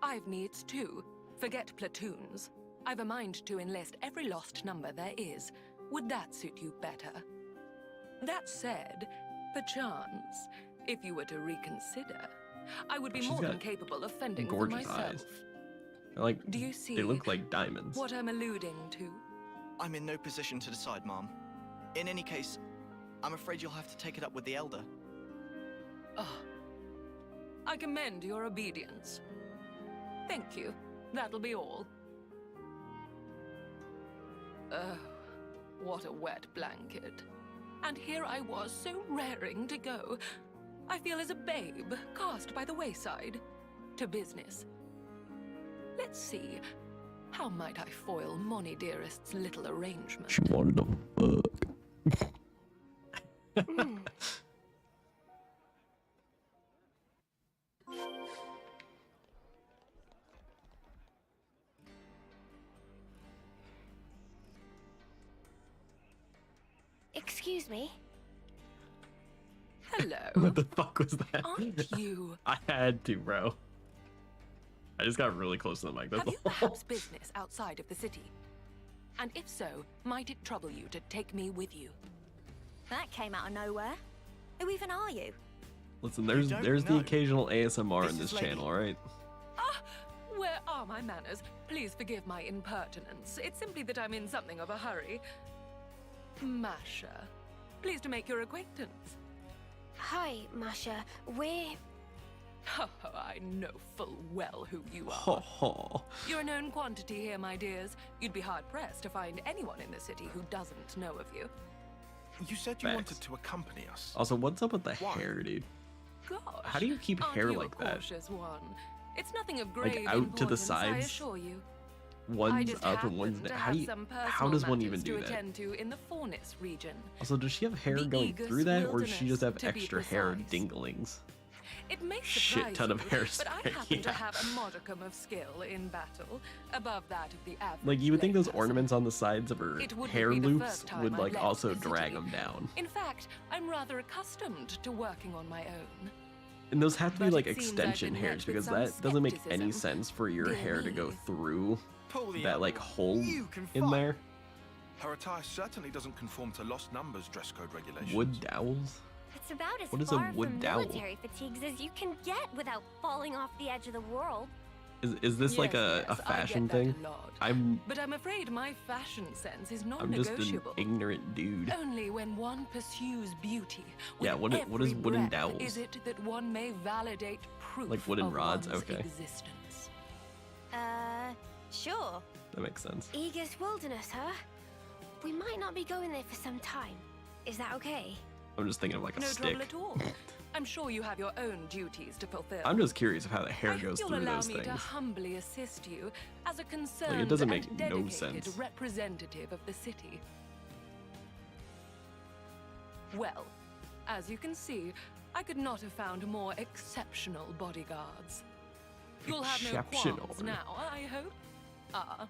I've needs too. Forget platoons. I've a mind to enlist every lost number there is. Would that suit you better? That said, perchance, if you were to reconsider, I would be She's more got than capable of fending for gorgeous myself. eyes. They're like, Do you see they look like diamonds. what I'm alluding to? I'm in no position to decide, Mom. In any case, I'm afraid you'll have to take it up with the Elder. Oh, I commend your obedience. Thank you. That'll be all. Oh, what a wet blanket. And here I was, so raring to go. I feel as a babe cast by the wayside. To business. Let's see. How might I foil Moni dearest's little arrangement? She wanted to fuck. Excuse me. Hello. What the fuck was that? Aren't you? I had to, bro. I just got really close to the mic. That's Have you all. perhaps business outside of the city? And if so, might it trouble you to take me with you? That came out of nowhere. Who even are you? Listen, there's don't the know. occasional ASMR in This this is Lady. channel, alright? Ah, where are my manners? Please forgive my impertinence. It's simply that I'm in something of a hurry. Masha, pleased to make your acquaintance. Hi, Masha. We're... I know full well who you Ho are. ho. You're a known quantity here, my dears. You'd be hard-pressed to find anyone in the city who doesn't know of you. You said you Facts. wanted to accompany us. Also, what's up with the Why? hair, dude? Gosh, How do you keep aren't hair you like a that? cautious one? It's nothing of Like, grave out to the importance, I sides? assure you. I One's just up and one's happen to down. have some How does one personal even do matters to that? attend to in the Fornis region. Also, does she have hair The going Aegis through that, or does she just have wilderness, to be extra hair precise. dinglings? It may Shit surprise ton of you, hairspray, but I happen to yeah. have a modicum of skill in battle, above that of the average. Like, you would think those layperson. ornaments on the sides of her It wouldn't hair be the loops first time would, I've like, left also the drag city. them down. In fact, I'm rather accustomed to working on my own. And those have to be, But like, it seems I've extension been hairs, met with because some that doesn't make any skepticism. sense for your Dear hair to go me. through Pull the that, like, Elder. hole You can in fight. there. Her attire certainly doesn't conform to Lost Numbers dress code regulations. Wood dowels? It's about as What is a far wood from dowel? military fatigues as you can get without falling off the edge of the world. Is this like Yes, a yes, fashion I get that thing? a lot. I'm But I'm afraid my fashion sense is I'm just an non-negotiable. ignorant dude. Only when one pursues beauty. with Yeah, what is every wooden breath dowels? Is it that one may validate proof Like wooden of rods? one's Okay. existence? Sure. That makes sense. Aegis Wilderness, huh? We might not be going there for some time. Is that okay? I'm just thinking of like a No stick. trouble at all. I'm sure you have your own duties to fulfill. I'm just curious of how the hair I hope goes you'll through allow those me to things. humbly assist you as a concerned Like, it doesn't and make no dedicated sense. representative of the city. Well, as you can see, I could not have found more exceptional bodyguards. You'll have no Exceptional. qualms now, I hope. Ah,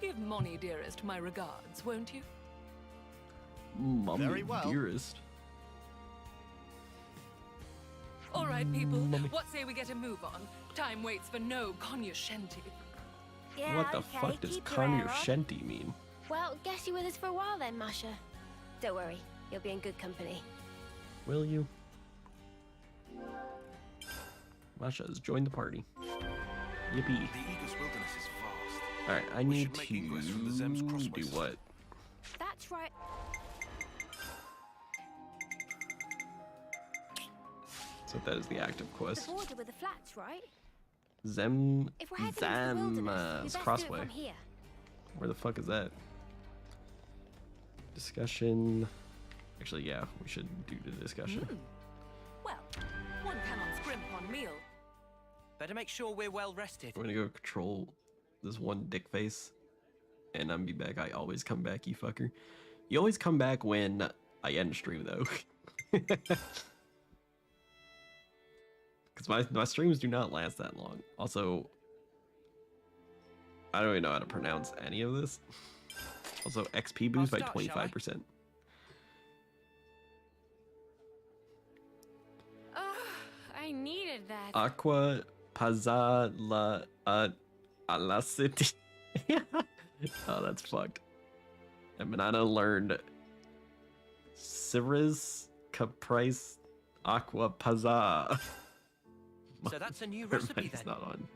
Give Moni dearest my regards, won't you? Mommy Very well. dearest. All right, people. Mommy. What say we get a move on? Time waits for no cognoscenti. Yeah, What the okay, fuck does keep your hair on. cognoscenti mean? Well, guess you're with us for a while then, Masha. Don't worry, you'll be in good company. Will you? Masha has joined the party. Yippee. The Aegis wilderness is vast. Alright, I We need should make ingress from the Zem's to crossway do system. what? That's right. So that is the active The quest. border with the flats, right? Zem If we're heading into the wilderness, we best do it Crossway. from here. Where the fuck is that? Discussion. Actually, yeah, we should do the discussion. Well, one cannot scrimp on meal. Better make sure we're well rested. I'm gonna go control this one dick face, and I'm be back. I always come back, you fucker. You always come back when I end stream, though. Because my streams do not last that long. Also, I don't even know how to pronounce any of this. Also, XP boost by start, shall I? 25%. I needed that. Aqua Pazza la Alacity. Oh, that's fucked. And Banana learned Ciris Caprice Aqua Pazza. So that's a new recipe It's then. not on.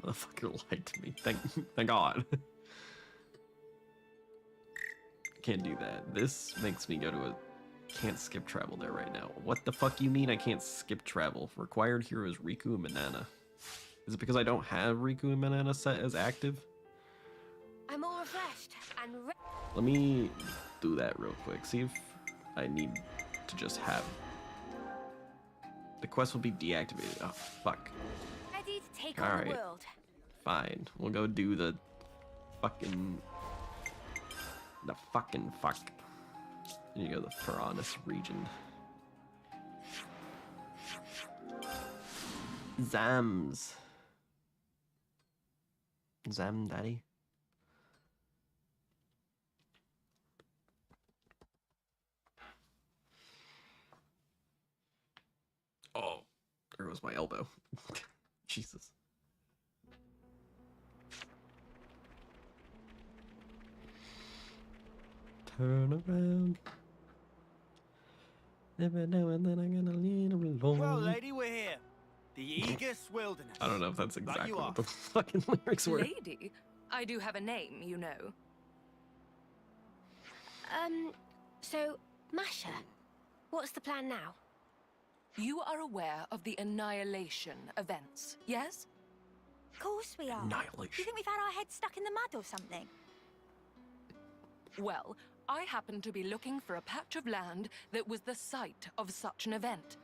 Motherfucker lied to me. Thank God. Can't do that. This makes me go to a... Can't skip travel there right now. What the fuck you mean I can't skip travel? Required heroes Riku and Banana. Is it because I don't have Riku and Banana set as active? I'm all refreshed and Let me do that real quick. See if I need to just have... The quest will be deactivated. Oh, fuck. ready to take All on right. the world. Fine. We'll go do the fucking... The fucking fuck. You go to the Piranhas region. Zams. Zam daddy. Oh, there goes my elbow. Jesus. Turn around. Every now and then I'm gonna lean alone. Well, lady, we're here. The Aegis wilderness. I don't know if that's Right exactly you what are. the fucking lyrics were. Lady, I do have a name, you know. So, Masha, what's the plan now? You are aware of the Annihilation events, yes? Of course we are. Do Annihilation. you think we've had our heads stuck in the mud or something? Well, I happen to be looking for a patch of land that was the site of such an event.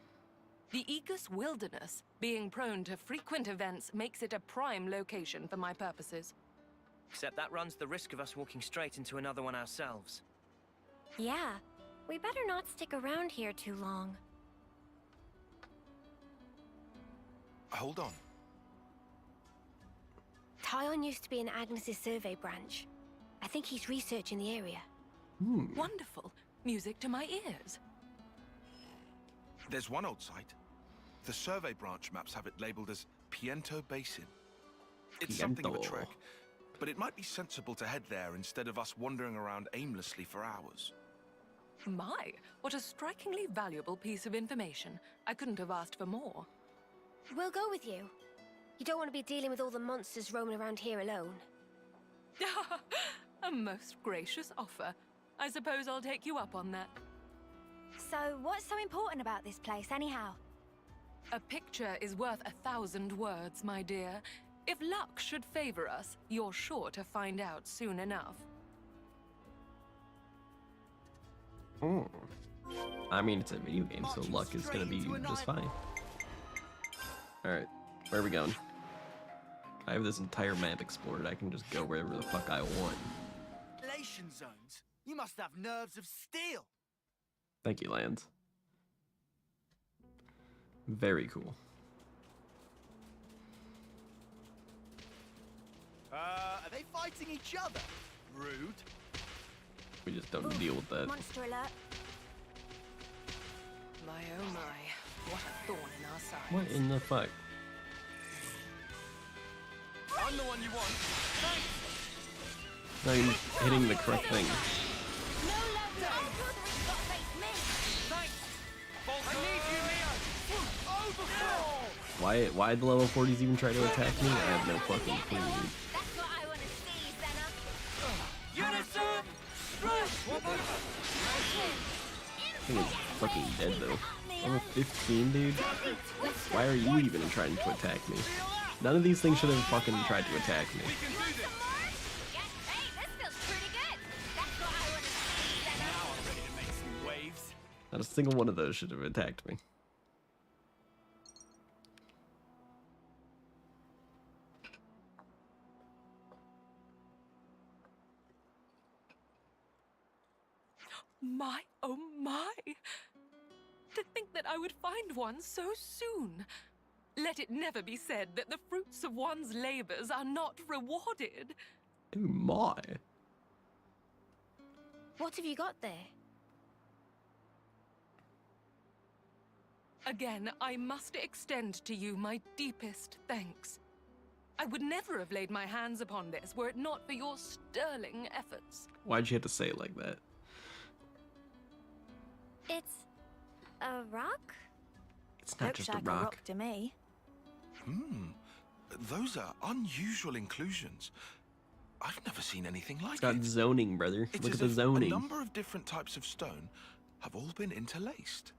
The Aegis Wilderness, being prone to frequent events, makes it a prime location for my purposes. Except that runs the risk of us walking straight into another one ourselves. Yeah, we better not stick around here too long. Hold on. Tyon used to be in Agnes's survey branch. I think he's researching the area. Wonderful. Music to my ears. There's one old site. The survey branch maps have it labeled as Piento Basin. It's something of a Piento. trek, but it might be sensible to head there instead of us wandering around aimlessly for hours. My, what a strikingly valuable piece of information. I couldn't have asked for more. We'll go with you. You don't want to be dealing with all the monsters roaming around here alone. A most gracious offer. I suppose I'll take you up on that. So, what's so important about this place, anyhow? A picture is worth 1,000 words, my dear. If luck should favor us, you're sure to find out soon enough. I mean, it's a video game, so Marching luck is gonna straight be into a just knife. fine. Alright, where are we going? I have this entire map explored. I can just go wherever the fuck I want. Relation zones? You must have nerves of steel. Thank you, Lance. Very cool. Are they fighting each other? Rude. We just don't deal with that. Monster alert. My oh my, what a thorn in our side. What in the fuck? I'm the one you want. Not even hitting the correct thing. No love to Uncle, you've got to face me. I need you, Leo. Overflow. Why the level 40s even try to attack me? I have no fucking clue. That's what I want to see, Senna. Unison. Swap over. I think it's fucking dead though. I'm 15, dude. Why are you even trying to attack me? None of these things should have fucking tried to attack me. Not a single one of those should have attacked me. My, oh my! To think that I would find one so soon. Let it never be said that the fruits of one's labors are not rewarded. Oh my. What have you got there? Again, I must extend to you my deepest thanks. I would never have laid my hands upon this were it not for your sterling efforts. Why'd you have to say it like that? It's a rock? It's not Looks just like a rock. to me. Those are unusual inclusions. I've never seen anything like It's got it. zoning, brother. It's Look at as the if zoning. A number of different types of stone have all been interlaced.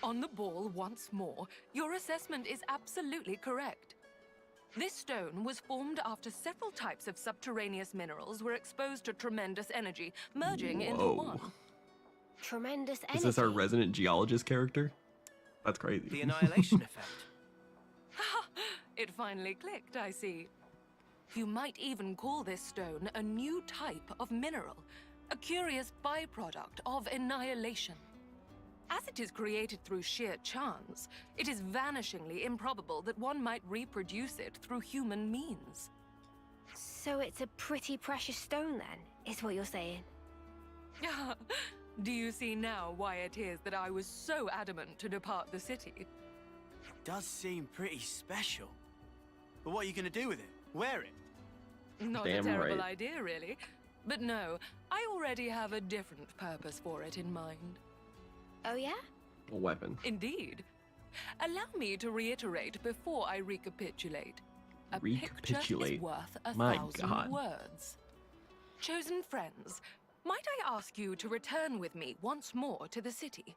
On the ball once more, your assessment is absolutely correct. This stone was formed after several types of subterraneous minerals were exposed to tremendous energy, merging into one. Tremendous energy. Is this our resident geologist character? That's crazy. The annihilation effect. It finally clicked, I see. You might even call this stone a new type of mineral, a curious byproduct of annihilation. As it is created through sheer chance, it is vanishingly improbable that one might reproduce it through human means. So it's a pretty precious stone then, is what you're saying? Do you see now why it is that I was so adamant to depart the city? Does seem pretty special. But what are you going to do with it? Wear it? Not Damn a terrible right. idea, really. But no, I already have a different purpose for it in mind. Oh yeah? A weapon. Indeed. Allow me to reiterate before I recapitulate. A picture Recapitulate. is worth a My thousand God. words. Chosen friends, might I ask you to return with me once more to the city?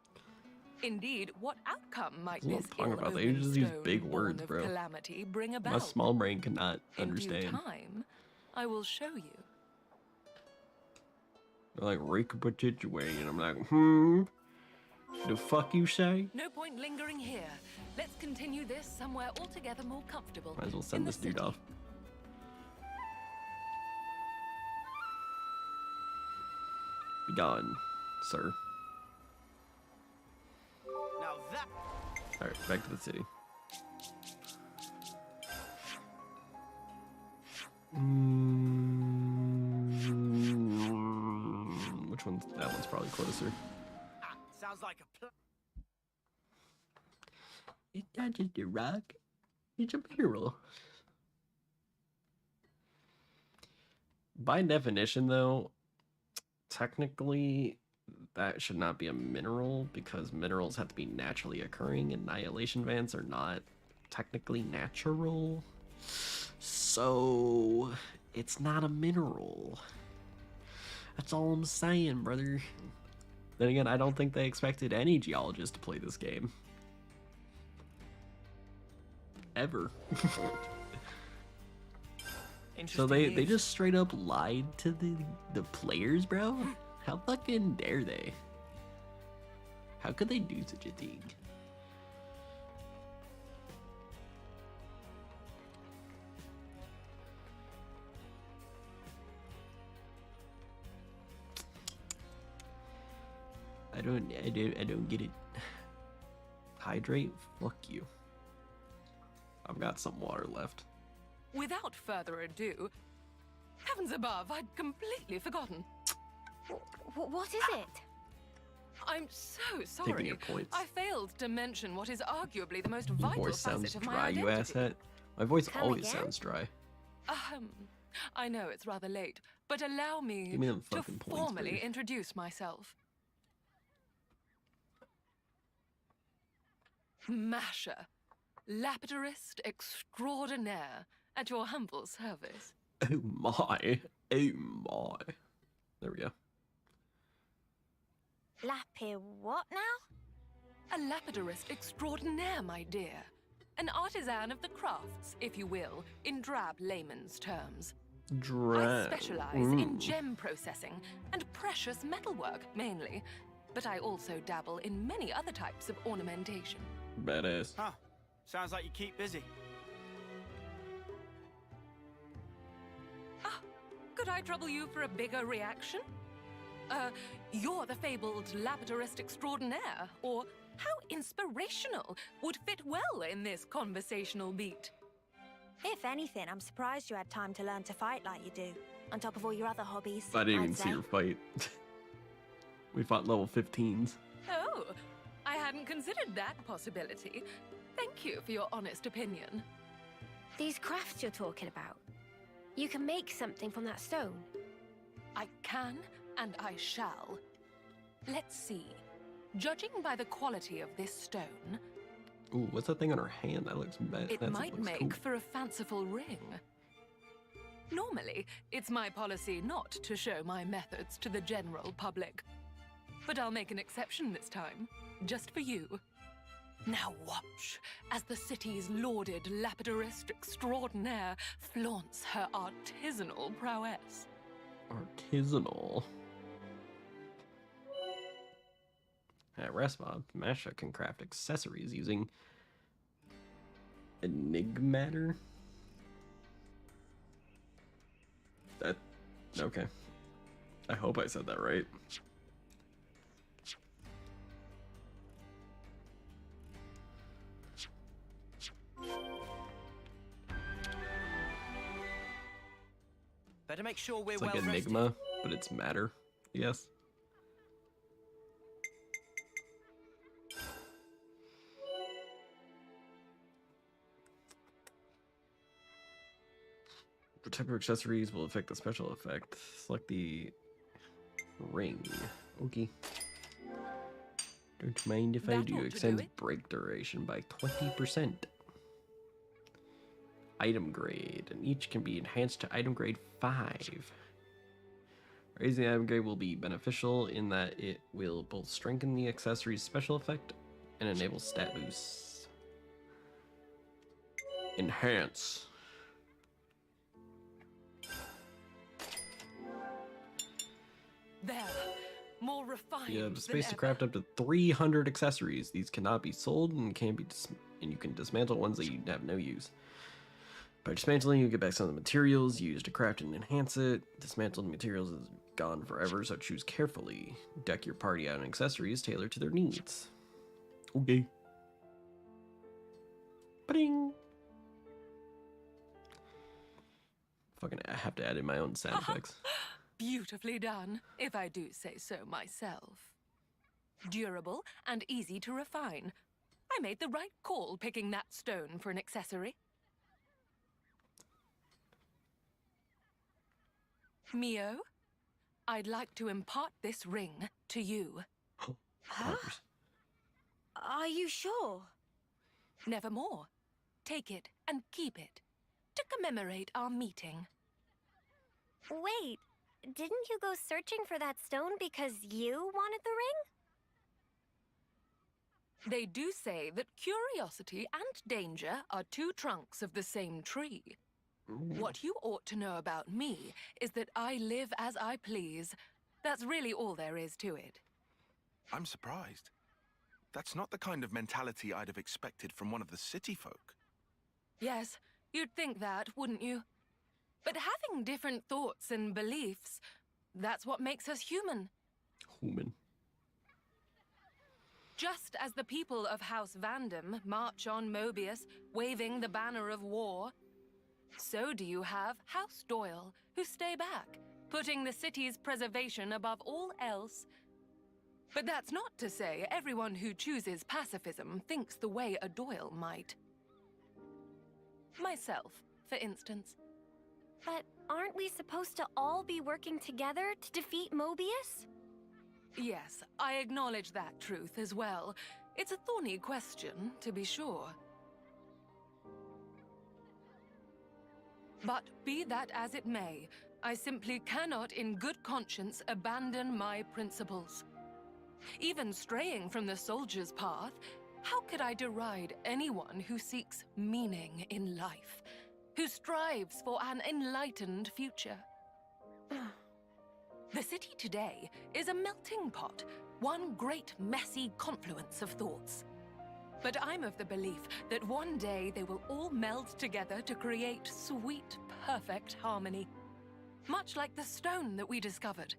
Indeed, what outcome might That's what this I'm talking about. They ill-omened just use stone big born words, of bro. calamity bring about? My small brain cannot In due understand. time, I will show you. They're like recapitulate, and I'm like, the fuck you say? No point lingering here. Let's continue this somewhere altogether more comfortable. Might as well in send the this dude city. off. Be gone, sir. Now that... Alright, back to the city. Which one's that one's probably closer. sounds like a plan. It's not just a rock, it's a mineral. By definition, though, technically that should not be a mineral because minerals have to be naturally occurring and annihilation vents are not technically natural. So it's not a mineral. That's all I'm saying, brother. Then again, I don't think they expected any geologist to play this game. Ever. So they just straight up lied to the players, bro? How fucking dare they? How could they do such a thing? I don't get it. Hydrate? Fuck you. I've got some water left. Without further ado, heavens above, I'd completely forgotten. What is it? I'm so Taking sorry. your points. I failed to mention what is arguably the most Your vital voice sounds facet of my dry, you identity. asshat. My voice Come always again? sounds dry. I know it's rather late, but allow me Give me them to fucking points, formally babe. introduce myself. Masha, lapidarist extraordinaire, at your humble service. Oh my. Oh my. There we go. Lappy what now? A lapidarist extraordinaire, my dear. An artisan of the crafts, if you will, in drab layman's terms. I specialize in gem processing and precious metalwork, mainly. But I also dabble in many other types of ornamentation. Badass. Huh. Sounds like you keep busy. Could I trouble you for a bigger reaction? You're the fabled lapidarist extraordinaire, or how inspirational would fit well in this conversational beat. If anything, I'm surprised you had time to learn to fight like you do, on top of all your other hobbies. I didn't I'd even see say. her fight. We fought level 15s. Oh, I hadn't considered that possibility. Thank you for your honest opinion. These crafts you're talking about. You can make something from that stone. I can, and I shall. Let's see. Judging by the quality of this stone, Ooh, what's that thing on her hand? That looks bad. it might looks make cool. for a fanciful ring. Normally, it's my policy not to show my methods to the general public. But I'll make an exception this time, just for you. Now watch as the city's lauded lapidarist extraordinaire flaunts her artisanal prowess. Artisanal. At Respa, Masha can craft accessories using Enigmatter. That okay. I hope I said that right. Better make sure we're It's well like rested. Enigma, but it's matter. Yes. Protector accessories will affect the special effect. Select the ring. Okay. Don't mind if I That do. ought to Extends do it. break duration by 20%. Item grade, and each can be enhanced to item grade 5. Raising the item grade will be beneficial in that it will both strengthen the accessory's special effect and enable stat boosts. Enhance. There, more refined. You have than space to ever. craft up to 300 accessories. These cannot be sold and can be and you can dismantle ones that you have no use. By dismantling, you get back some of the materials used to craft and enhance it. Dismantled materials is gone forever, so choose carefully. Deck your party out in accessories tailored to their needs. Okay. Ba-ding! Fucking, I have to add in my own sound effects. Beautifully done, if I do say so myself. Durable and easy to refine. I made the right call picking that stone for an accessory. Mio, I'd like to impart this ring to you. Partners. Are you sure? Nevermore. Take it and keep it to commemorate our meeting. Wait, didn't you go searching for that stone because you wanted the ring? They do say that curiosity and danger are two trunks of the same tree. What you ought to know about me is that I live as I please. That's really all there is to it. I'm surprised. That's not the kind of mentality I'd have expected from one of the city folk. Yes, you'd think that, wouldn't you? But having different thoughts and beliefs, that's what makes us human. Human. Just as the people of House Vandam march on Mobius, waving the banner of war, So do you have House Doyle, who stay back, putting the city's preservation above all else. But that's not to say everyone who chooses pacifism thinks the way a Doyle might. Myself, for instance. But aren't we supposed to all be working together to defeat Mobius? Yes, I acknowledge that truth as well. It's a thorny question, to be sure. But be that as it may, I simply cannot in good conscience abandon my principles. Even straying from the soldier's path, how could I deride anyone who seeks meaning in life, who strives for an enlightened future? The city today is a melting pot, one great messy confluence of thoughts. But I'm of the belief that one day they will all meld together to create sweet, perfect harmony. Much like the stone that we discovered.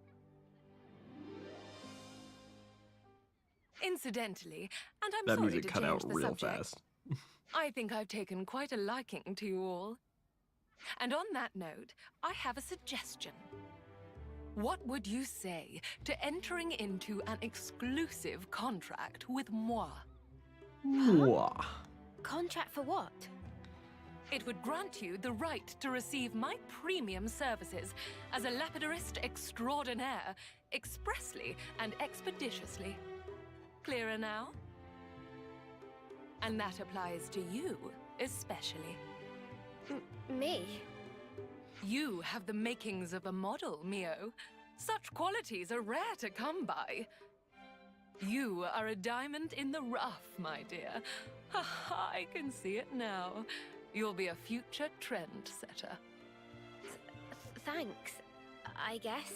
Incidentally, and I'm That sorry music to cut change out the real subject, fast. I think I've taken quite a liking to you all. And on that note, I have a suggestion. What would you say to entering into an exclusive contract with moi? Mwah. Contract for what? It would grant you the right to receive my premium services as a lapidarist extraordinaire, expressly and expeditiously. Clearer now? And that applies to you, especially. Me? You have the makings of a model, Mio. Such qualities are rare to come by. You are a diamond in the rough, my dear. I can see it now. You'll be a future trendsetter. Thanks, I guess.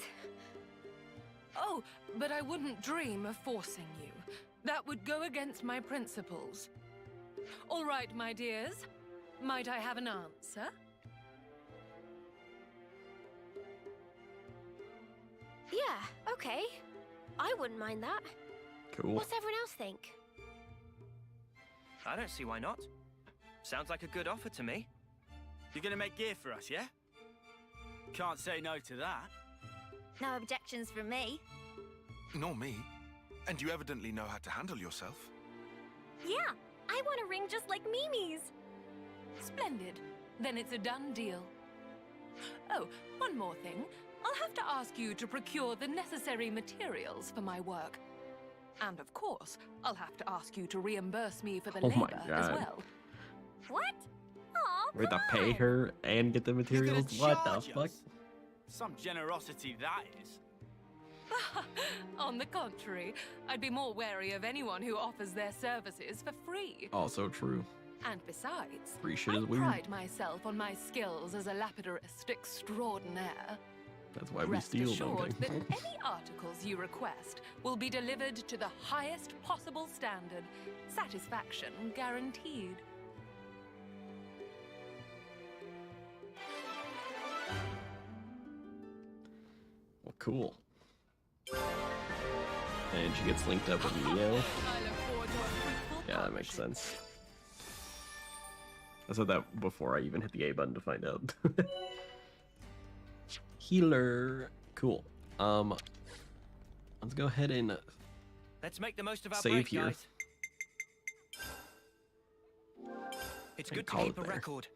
Oh, but I wouldn't dream of forcing you. That would go against my principles. All right, my dears. Might I have an answer? Yeah, okay. I wouldn't mind that. Cool. What's everyone else think? I don't see why not. Sounds like a good offer to me. You're gonna make gear for us, yeah? Can't say no to that. No objections from me. Nor me. And you evidently know how to handle yourself. Yeah, I want a ring just like Mimi's. Splendid. Then it's a done deal. Oh, one more thing. I'll have to ask you to procure the necessary materials for my work. And of course, I'll have to ask you to reimburse me for the Oh my labor as God. well. What? Aw, We have to pay come her and get the You're materials? gonna What the charge fuck? us? Some generosity that is. On the contrary, I'd be more wary of anyone who offers their services for free. Also true. And besides, Free shit I is weird. pride myself on my skills as a lapidarist extraordinaire. That's why we Rest steal, assured don't that we? any articles you request will be delivered to the highest possible standard. Satisfaction guaranteed. Well, cool. And she gets linked up with Neo. I look forward to a fruitful Yeah, that makes sense. I said that before I even hit the A button to find out. Healer. Cool. Let's go ahead and Let's make the most of our save break, here. guys. It's And good to call keep it a there. record.